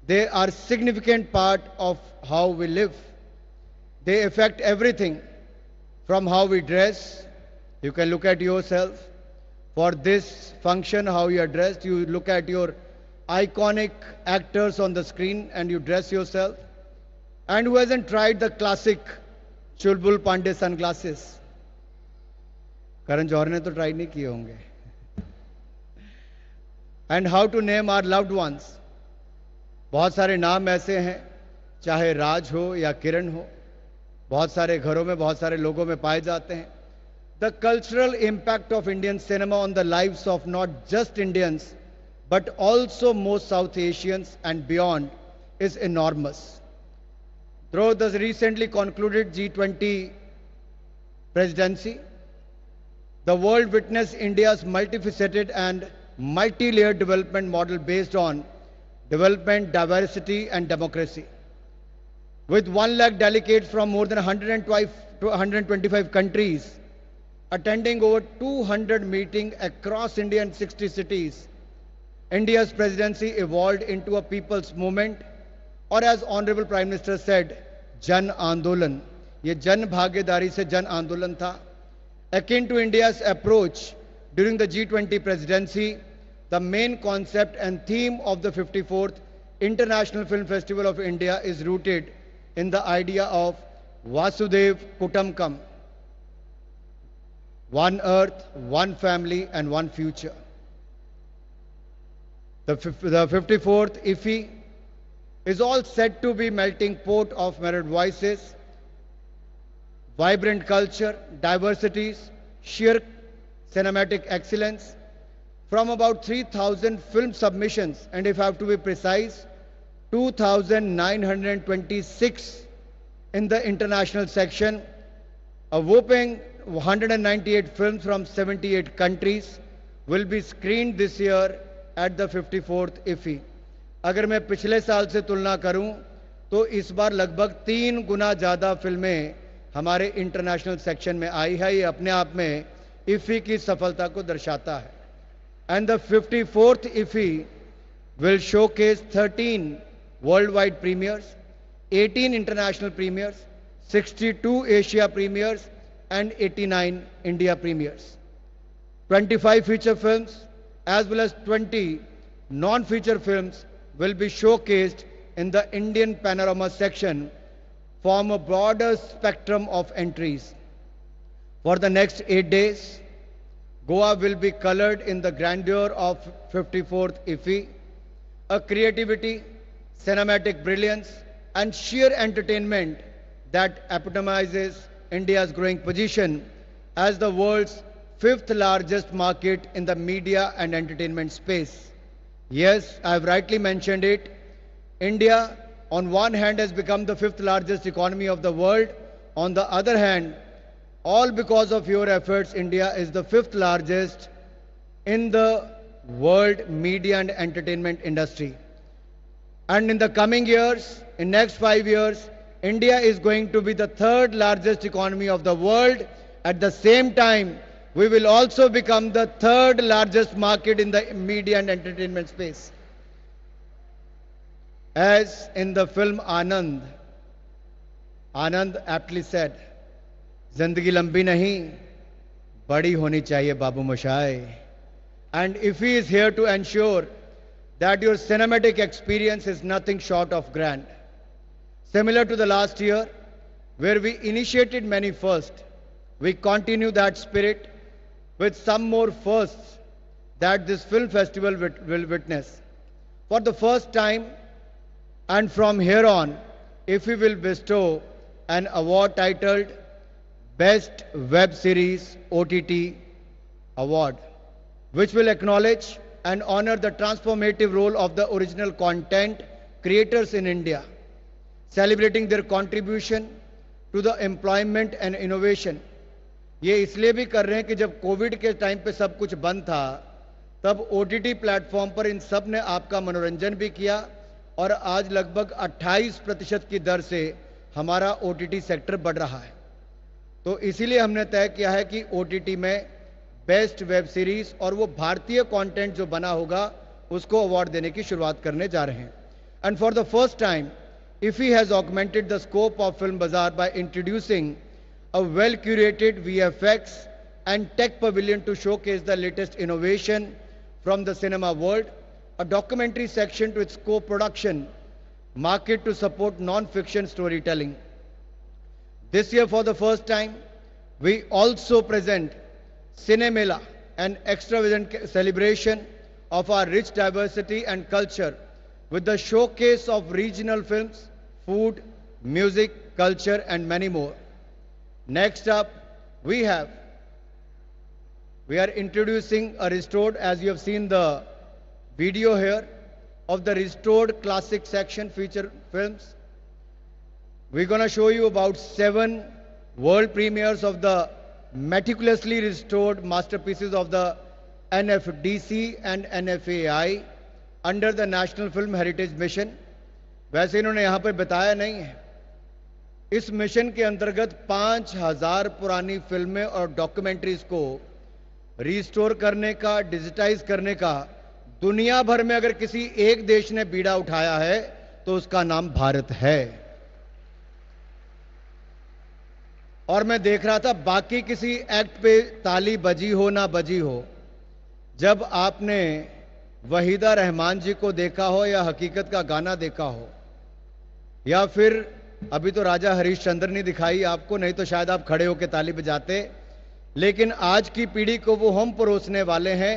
They are a significant part of how we live. They affect everything from how we dress. You can look at yourself. For this function, how you are dressed, you look at your iconic actors on the screen and you dress yourself. And who hasn't tried the classic Chulbul Pandey sunglasses? Karan Johar ne to try nahi kiye honge. And how to name our loved ones. बहुत सारे नाम ऐसे हैं, चाहे राज हो या किरण हो, बहुत सारे घरों में, बहुत सारे लोगों में पाए जाते हैं. The cultural impact of Indian cinema on the lives of not just Indians, but also most South Asians and beyond is enormous. Through the recently concluded G20 presidency, the world witnessed India's multifaceted and multi-layered development model based on development, diversity, and democracy. With 1 lakh delegates from more than 125 countries, attending over 200 meetings across India and 60 cities, India's presidency evolved into a people's movement, or as Honorable Prime Minister said, Jan Andolan. Ye Jan Bhagidari se Jan Andolan tha. Akin to India's approach during the G20 presidency, the main concept and theme of the 54th International Film Festival of India is rooted in the idea of Vasudev Kutumbakam. One earth, one family, and one future. The 54th IFFI is all said to be melting pot of myriad voices, vibrant culture, diversities, sheer cinematic excellence. From about 3,000 film submissions, and if I have to be precise, 2,926 in the international section, a whopping 198 films from 78 countries will be screened this year at the 54th IFFI. अगर मैं पिछले साल से तुलना करूं तो इस बार लगभग 3 गुना ज़्यादा फिल्में हमारे इंटरनेशनल सेक्शन में आई है. ये अपने आप में IFFI की सफलता को दर्शाता है. And the 54th IFFI will showcase 13 worldwide premieres, 18 international premieres, 62 Asia premieres, and 89 India premieres. 25 feature films as well as 20 non-feature films will be showcased in the Indian Panorama section, form a broader spectrum of entries. For the next 8 days, Goa will be colored in the grandeur of 54th IFFI, a creativity, cinematic brilliance, and sheer entertainment that epitomizes India's growing position as the world's 5th largest market in the media and entertainment space. Yes, I've rightly mentioned it. India, on one hand, has become the 5th largest economy of the world. On the other hand, all because of your efforts, India is the 5th largest in the world media and entertainment industry. And in the coming years, in next 5 years, India is going to be the 3rd largest economy of the world. At the same time, we will also become the 3rd largest market in the media and entertainment space. As in the film Anand, Anand aptly said, "Zindagi lambi nahi, badi honi chahiye babu moshai." And IFFI is here to ensure that your cinematic experience is nothing short of grand. Similar to the last year, where we initiated many firsts, we continue that spirit with some more firsts that this film festival will witness. For the first time, and from here on, IFFI will bestow an award titled Best Web Series OTT Award, which will acknowledge and honor the transformative role of the original content creators in India, celebrating their contribution to the employment and innovation. ये इसलिए भी कर रहे हैं कि जब Covid के time पे सब कुछ बंद था, तब ओटीटी प्लेटफॉर्म पर इन सब ने आपका मनोरंजन भी किया और आज लगभग 28% की दर से हमारा ओटीटी सेक्टर बढ़ रहा है. तो इसीलिए हमने तय किया है कि ओटीटी में बेस्ट वेब सीरीज और वो भारतीय कंटेंट जो बना होगा उसको अवार्ड देने की शुरुआत करने जा रहे हैं. And for the first time IFFI has augmented the scope of Film Bazaar by introducing a well-curated VFX and tech pavilion to showcase the latest innovation from the cinema world, a documentary section to its co-production market to support non-fiction storytelling. This year, for the first time, we also present Cinemela, an extravagant celebration of our rich diversity and culture with the showcase of regional films, food, music, culture, and many more. Next up, we are introducing a restored, as you have seen the video here, of the restored classic section feature films. We're going to show you about 7 world premieres of the meticulously restored masterpieces of the NFDC and NFAI under the National Film Heritage Mission. वैसे इन्होंने यहाँ पर बताया नहीं है. इस mission के अंतर्गत 5000 पुरानी फिल्में और डॉक्यूमेंट्रीज को रिस्टोर करने का, डिजिटाइज करने का दुनिया भर में अगर किसी एक देश ने बीड़ा उठाया है तो उसका नाम भारत है. और मैं देख रहा था बाकी किसी एक्ट पे ताली बजी हो ना बजी हो, जब आपने वहीदा रहमान जी को देखा हो या हकीकत का गाना देखा हो या फिर अभी तो राजा हरीश चंद्र ने दिखाई आपको, नहीं तो शायद आप खड़े होकर ताली बजाते. लेकिन आज की पीढ़ी को वो हम परोसने वाले हैं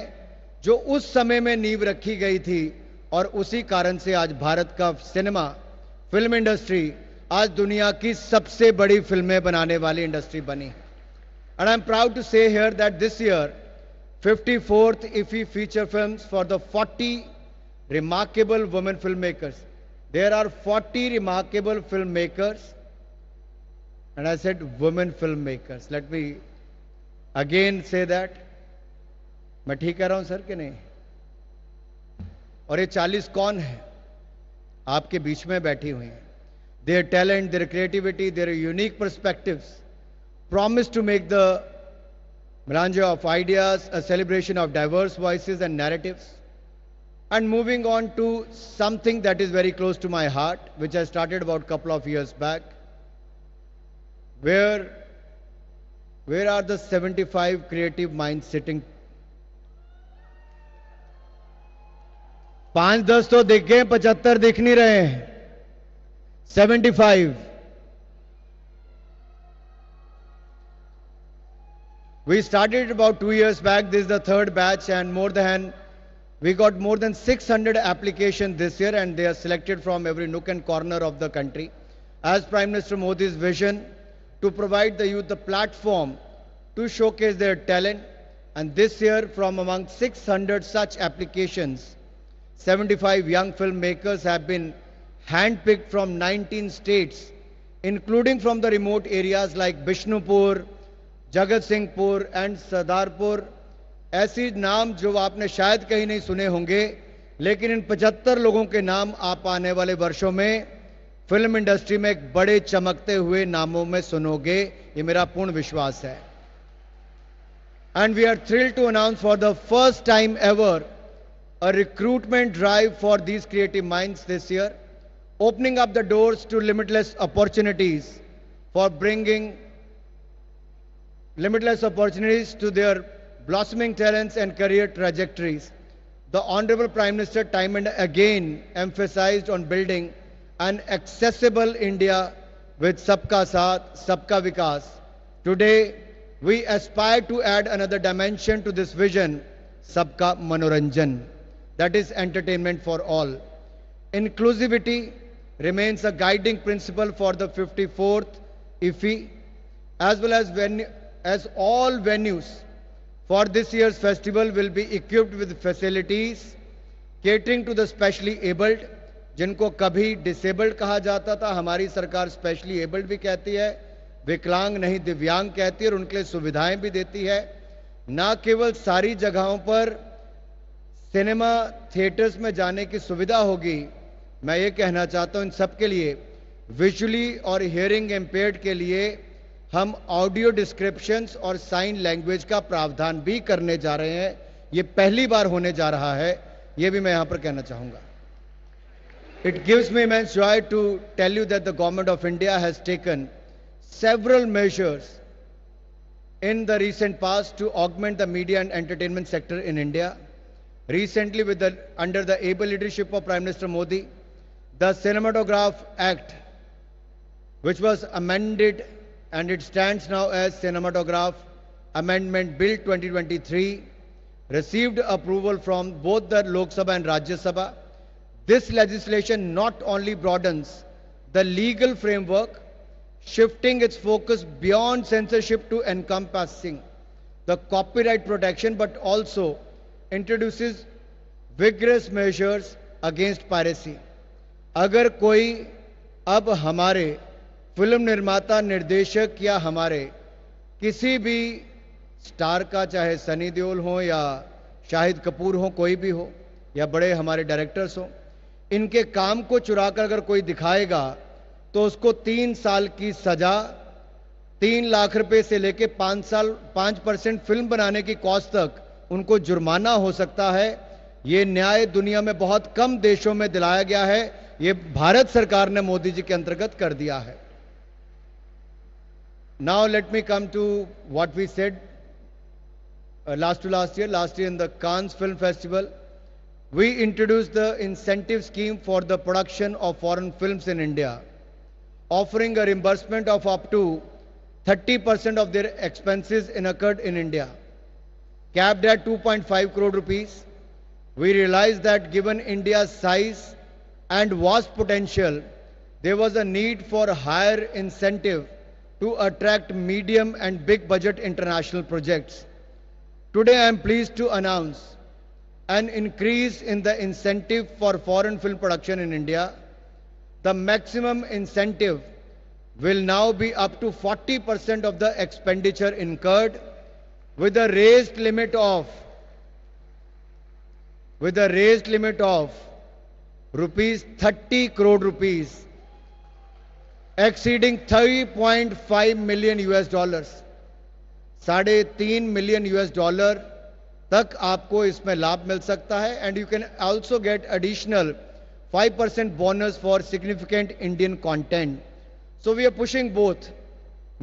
जो उस समय में नींव रखी गई थी और उसी कारण से आज भारत का सिनेमा, फिल्म इंडस्ट्री आज दुनिया की सबसे बड़ी फिल्में बनाने वाली इंडस्ट्री बनी. And I am proud to say here that this year 54th IFFI feature films for the 40 remarkable women filmmakers. There are 40 remarkable filmmakers, and I said women filmmakers. Let me again say that. मैं ठीक कह रहा हूं sir कि नहीं? और ये 40 कौन है? आपके बीच में बैठी हुई हैं. Their talent, their creativity, their unique perspectives promise to make the melange of ideas a celebration of diverse voices and narratives. And moving on to something that is very close to my heart, which I started about a couple of years back, where are the 75 creative minds sitting? 5-10 तो दिख गए, 75 दिख नहीं रहे हैं. 75. We started about 2 years back. This is the third batch, and we got more than 600 applications this year, and they are selected from every nook and corner of the country. As Prime Minister Modi's vision to provide the youth the platform to showcase their talent, and this year from among 600 such applications, 75 young filmmakers have been handpicked from 19 states, including from the remote areas like Bishnupur, Jagat Singhpur and Sardarpur. ऐसी नाम जो आपने शायद कहीं नहीं सुने होंगे, लेकिन इन 75 लोगों के नाम आप आने वाले वर्षों में फिल्म इंडस्ट्री में एक बड़े चमकते हुए नामों में सुनोगे, ये मेरा पूर्ण विश्वास है. And we are thrilled to announce for the first time ever a recruitment drive for these creative minds this year, opening up the doors to limitless opportunities for bringing limitless opportunities to their blossoming talents and career trajectories. The Honorable Prime Minister time and again emphasized on building an accessible India with Sabka Saath, Sabka Vikas. Today, we aspire to add another dimension to this vision, Sabka Manoranjan, that is entertainment for all. Inclusivity remains a guiding principle for the 54th IFFI, as well as all venues for this year's festival will be equipped with facilities catering to the specially abled, जिनको कभी disabled कहा जाता था, हमारी सरकार specially abled भी कहती है, विकलांग नहीं दिव्यांग कहती है और उनके लिए सुविधाएं भी देती है. ना केवल सारी जगहों पर सिनेमा थिएटर्स में जाने की सुविधा होगी, मैं ये कहना चाहता हूं इन सब के लिए विजुअली और हियरिंग इम्पेयर्ड के लिए हम ऑडियो डिस्क्रिप्शंस और साइन लैंग्वेज का प्रावधान भी करने जा रहे हैं. ये पहली बार होने जा रहा है, ये भी मैं यहां पर कहना चाहूंगा. It gives me immense joy to tell you that the Government of India has taken several measures in the recent past to augment the media and entertainment sector in India. Recently, under the able leadership of Prime Minister Modi, the Cinematograph Act, which was amended and it stands now as Cinematograph Amendment Bill 2023, received approval from both the Lok Sabha and Rajya Sabha. This legislation not only broadens the legal framework, shifting its focus beyond censorship to encompassing the copyright protection, but also introduces vigorous measures against piracy. अगर कोई अब हमारे film निर्माता निर्देशक या हमारे किसी भी स्टार का, चाहे सनी देओल हो या शाहिद कपूर हो, कोई भी हो, या बड़े हमारे डायरेक्टर्स हो, इनके काम को चुराकर अगर कोई दिखाएगा तो उसको 3 साल की सजा, 3 लाख रुपए से लेके 5% फिल्म बनाने की कॉस्ट तक उनको जुर्माना हो सकता है. ये न्याय दुनिया में बहुत कम देशों में दिलाया गया है, ये भारत सरकार ने मोदी जी के अंतर्गत कर दिया है. Now let me come to what we said last year. Last year in the Cannes Film Festival, we introduced the incentive scheme for the production of foreign films in India, offering a reimbursement of up to 30% of their expenses incurred in India, capped at 2.5 crore rupees. We realized that given India's size and vast potential, there was a need for a higher incentive to attract medium and big budget international projects. Today I am pleased to announce an increase in the incentive for foreign film production in India. The maximum incentive will now be up to 40% of the expenditure incurred, with a raised limit of rupees 30 crore rupees, exceeding 3.5 million US dollars. $3.5 million तक आपको इसमें लाभ मिल सकता है. And you can also get additional 5% bonus for significant Indian content. So we are pushing both,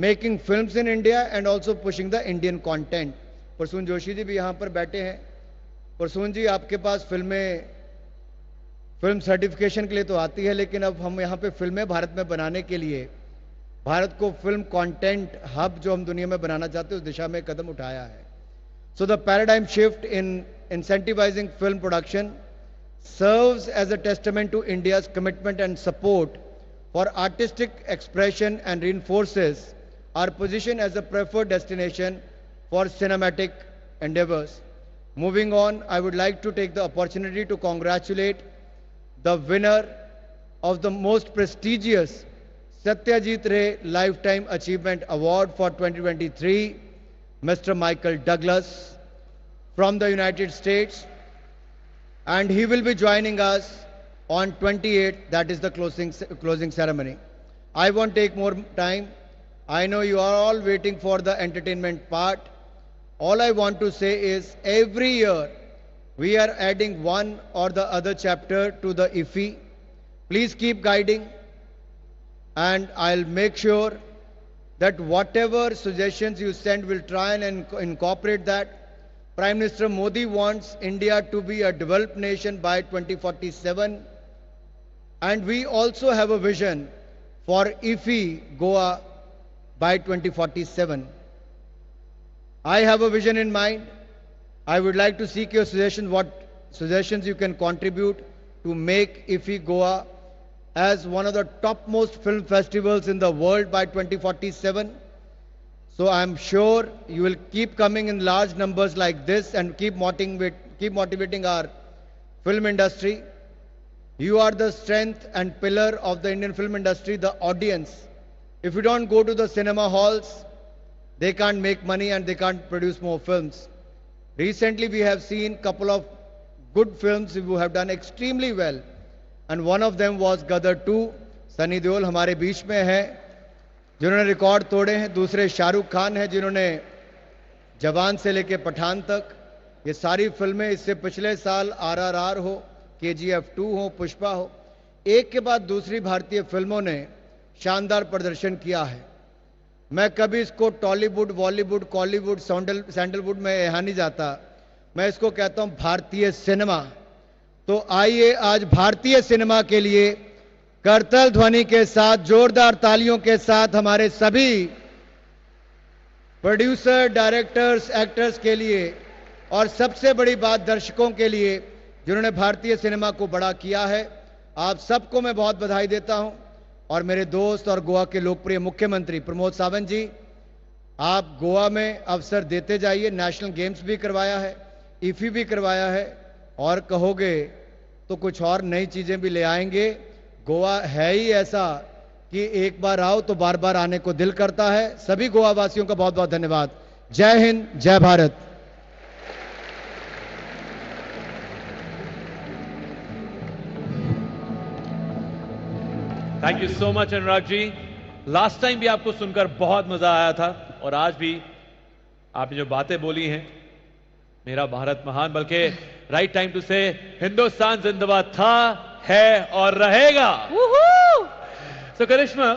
making films in India and also pushing the Indian content. Prasoon Joshi ji भी यहाँ पर बैठे हैं. प्रसून जी, आपके पास फिल्म सर्टिफिकेशन के लिए तो आती है, लेकिन अब हम यहाँ पे फिल्में भारत में बनाने के लिए भारत को फिल्म कंटेंट हब जो हम दुनिया में बनाना चाहते हैं उस दिशा में कदम उठाया है. So the paradigm shift in incentivising film production serves as a testament to India's commitment and support for artistic expression and reinforces our position as a preferred destination for cinematic endeavors. Moving on, I would like to take the opportunity to congratulate the winner of the most prestigious Satyajit Ray Lifetime Achievement Award for 2023, Mr. Michael Douglas from the United States. And he will be joining us on 28th, that is the closing ceremony. I won't take more time. I know you are all waiting for the entertainment part. All I want to say is every year we are adding one or the other chapter to the IFFI. Please keep guiding, and I'll make sure that whatever suggestions you send, we'll try and incorporate that. Prime Minister Modi wants India to be a developed nation by 2047, and we also have a vision for IFFI Goa by 2047. I have a vision in mind. I would like to seek your suggestions, what suggestions you can contribute to make IFFI Goa as one of the topmost film festivals in the world by 2047. So I'm sure you will keep coming in large numbers like this and keep motivating our film industry. You are the strength and pillar of the Indian film industry, the audience. If you don't go to the cinema halls, they can't make money and they can't produce more films. Recently we have seen a couple of good films who have done extremely well. And one of them was Gadar 2. Sunny Deol हमारे बीच में है जिन्होंने record तोड़े हैं. दूसरे शाहरुख खान हैं जिन्होंने जवान से लेके पठान तक ये सारी फिल्में, इससे पिछले साल RRR हो, KGF 2 हो, पुष्पा हो, एक के बाद दूसरी भारतीय फिल्मों ने शानदार प्रदर्शन किया है. मैं कभी इसको टॉलीवुड, बॉलीवुड, कॉलीवुड, सैंडलवुड में यहाँ नहीं जाता. मैं इसको कहता हूँ भारतीय सिनेमा. तो आइए आज भारतीय सिनेमा के लिए करतल ध्वनि के साथ, जोरदार तालियों के साथ हमारे सभी प्रोड्यूसर, डायरेक्टर्स, एक्टर्स के लिए और सबसे बड़ी बात दर्शकों के लिए जिन्होंने भारतीय सिनेमा को बड़ा किया है, आप सबको मैं बहुत बधाई देता हूं. और मेरे दोस्त और गोवा के लोकप्रिय मुख्यमंत्री प्रमोद सावंत जी, आप गोवा में अवसर देते जाइए. नेशनल गेम्स भी करवाया है, IFFI भी करवाया है, और कहोगे तो कुछ और नई चीजें भी ले आएंगे. गोवा है ही ऐसा कि एक बार आओ तो बार बार आने को दिल करता है. सभी गोवा वासियों का बहुत बहुत धन्यवाद. जय हिंद, जय Bharat. Thank you so much Anurag ji. Last time भी आपको सुनकर बहुत मजा आया था और आज भी आपने जो बातें बोली हैं, मेरा भारत महान, बल्कि राइट टाइम टू से हिंदुस्तान जिंदाबाद था, है और रहेगा. So, करिश्मा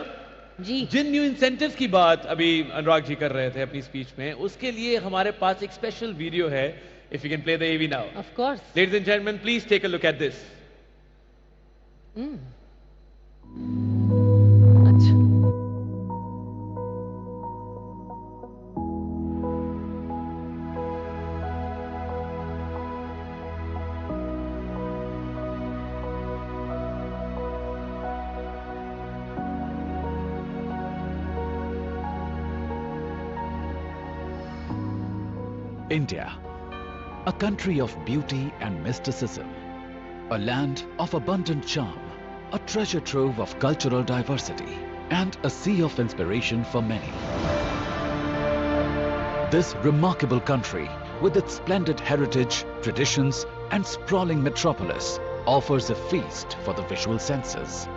जी, जिन न्यू इंसेंटिव्स की बात अभी अनुराग जी कर रहे थे अपनी स्पीच में, उसके लिए हमारे पास एक स्पेशल वीडियो है. If you can play the AV now. Of course. Ladies and gentleman, please take a look at this. India, a country of beauty and mysticism, a land of abundant charm, a treasure trove of cultural diversity, and a sea of inspiration for many. This remarkable country, with its splendid heritage, traditions, and sprawling metropolis, offers a feast for the visual senses.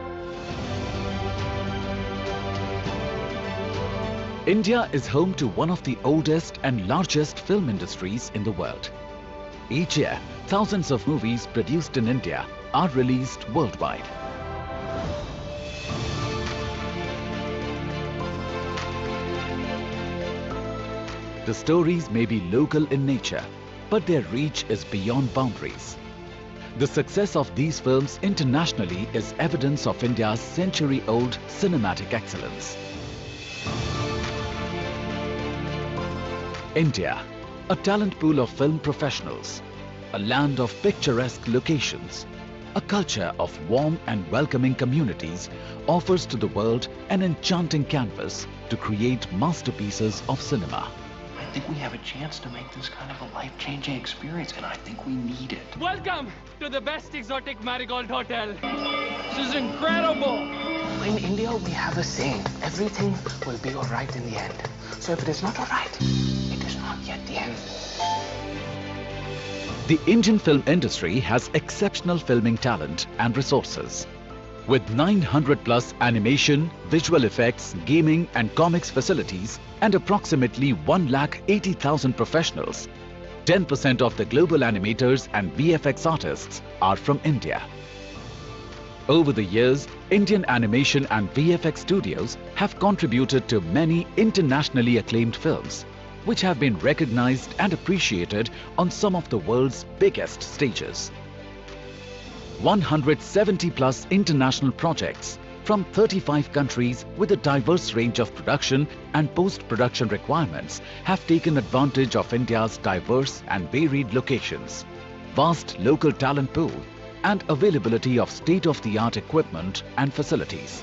India is home to one of the oldest and largest film industries in the world. Each year, thousands of movies produced in India are released worldwide. The stories may be local in nature, but their reach is beyond boundaries. The success of these films internationally is evidence of India's century-old cinematic excellence. India, a talent pool of film professionals, a land of picturesque locations, a culture of warm and welcoming communities, offers to the world an enchanting canvas to create masterpieces of cinema. I think we have a chance to make this kind of a life-changing experience, and I think we need it. Welcome to the best exotic marigold hotel. This is incredible. In India, we have a saying, everything will be all right in the end. So if it is not all right, it is not yet the end. The Indian film industry has exceptional filming talent and resources. With 900 plus animation, visual effects, gaming and comics facilities and approximately 1,80,000 professionals, 10% of the global animators and VFX artists are from India. Over the years, Indian animation and VFX studios have contributed to many internationally acclaimed films, which have been recognized and appreciated on some of the world's biggest stages. 170 plus international projects from 35 countries with a diverse range of production and post-production requirements have taken advantage of India's diverse and varied locations, vast local talent pool, and availability of state-of-the-art equipment and facilities.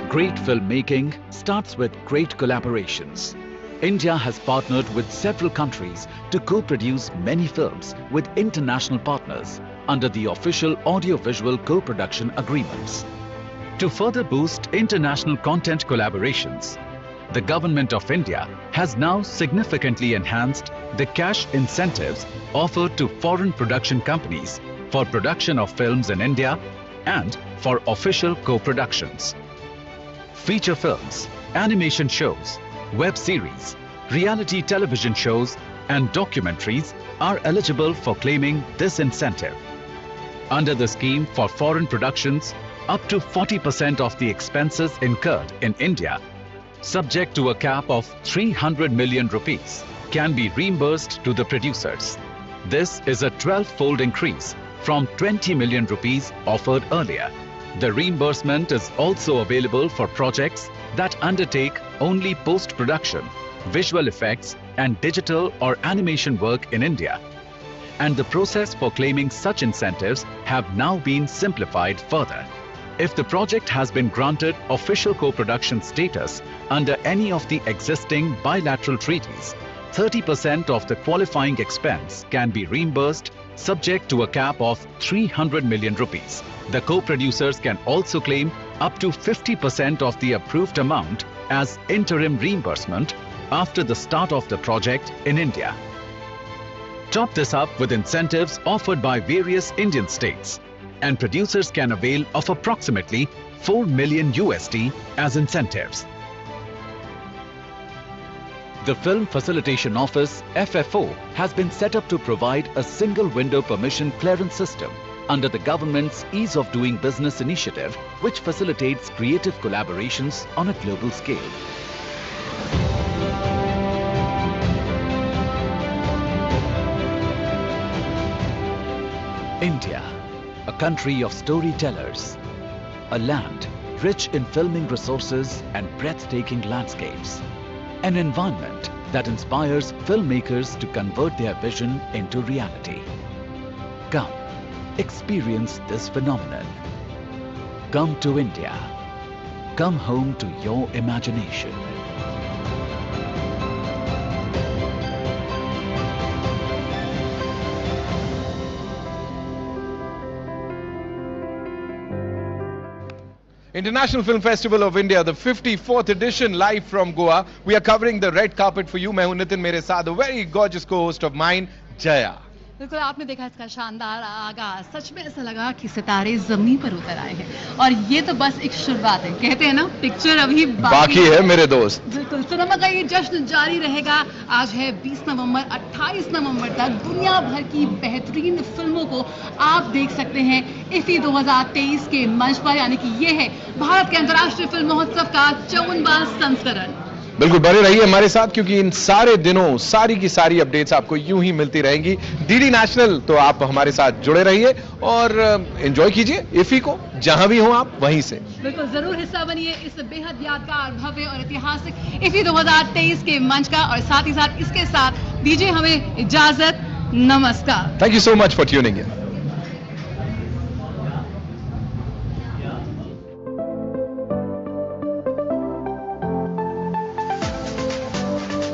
Great filmmaking starts with great collaborations. India has partnered with several countries to co-produce many films with international partners under the official audio-visual co-production agreements. To further boost international content collaborations, the Government of India has now significantly enhanced the cash incentives offered to foreign production companies for production of films in India and for official co-productions. Feature films, animation shows, web series, reality television shows and documentaries are eligible for claiming this incentive. Under the scheme for foreign productions, up to 40% of the expenses incurred in India, subject to a cap of 300 million rupees, can be reimbursed to the producers. This is a 12-fold increase from 20 million rupees offered earlier. The reimbursement is also available for projects that undertake only post-production, visual effects and digital or animation work in India. And the process for claiming such incentives have now been simplified further. If the project has been granted official co-production status under any of the existing bilateral treaties, 30% of the qualifying expense can be reimbursed subject to a cap of 300 million rupees. The co-producers can also claim up to 50% of the approved amount as interim reimbursement after the start of the project in India. Top this up with incentives offered by various Indian states, and producers can avail of approximately 4 million USD as incentives. The Film Facilitation Office, FFO, has been set up to provide a single window permission clearance system under the government's Ease of Doing Business initiative, which facilitates creative collaborations on a global scale. India, a country of storytellers, a land rich in filming resources and breathtaking landscapes, an environment that inspires filmmakers to convert their vision into reality. Come, experience this phenomenon. Come to India. Come home to your imagination. International Film Festival of India, the 54th edition, live from Goa. We are covering the red carpet for you. मैं हूं नितिन, मेरे साथ a very gorgeous co-host of mine, Jaya. बिल्कुल, आपने देखा इसका शानदार आगाज। सच में ऐसा लगा कि सितारे जमीन पर उतर आए हैं और ये तो बस एक शुरुआत है। कहते हैं ना, पिक्चर अभी बाकी है मेरे दोस्त। बिल्कुल, सिनेमा का ये जश्न जारी रहेगा। आज है 20 नवंबर, 28 नवंबर तक दुनिया भर की बेहतरीन फिल्मों को आप देख सकते हैं IFFI 2023 के मंच पर, यानी कि ये है भारत के अंतर्राष्ट्रीय फिल्म महोत्सव का 54वां संस्करण। बिल्कुल बने रहिए हमारे साथ, क्योंकि इन सारे दिनों सारी की सारी अपडेट्स आपको यूं ही मिलती रहेंगी। डीडी नेशनल, तो आप हमारे साथ जुड़े रहिए और एंजॉय कीजिए IFFI को, जहां भी हो आप वहीं से। बिल्कुल, जरूर हिस्सा बनिए इस बेहद यादगार, भव्य और ऐतिहासिक IFFI 2023 के मंच का, और साथ ही साथ इसके साथ दीजिए हमें इजाजत। नमस्कार। Thank you so much for tuning in.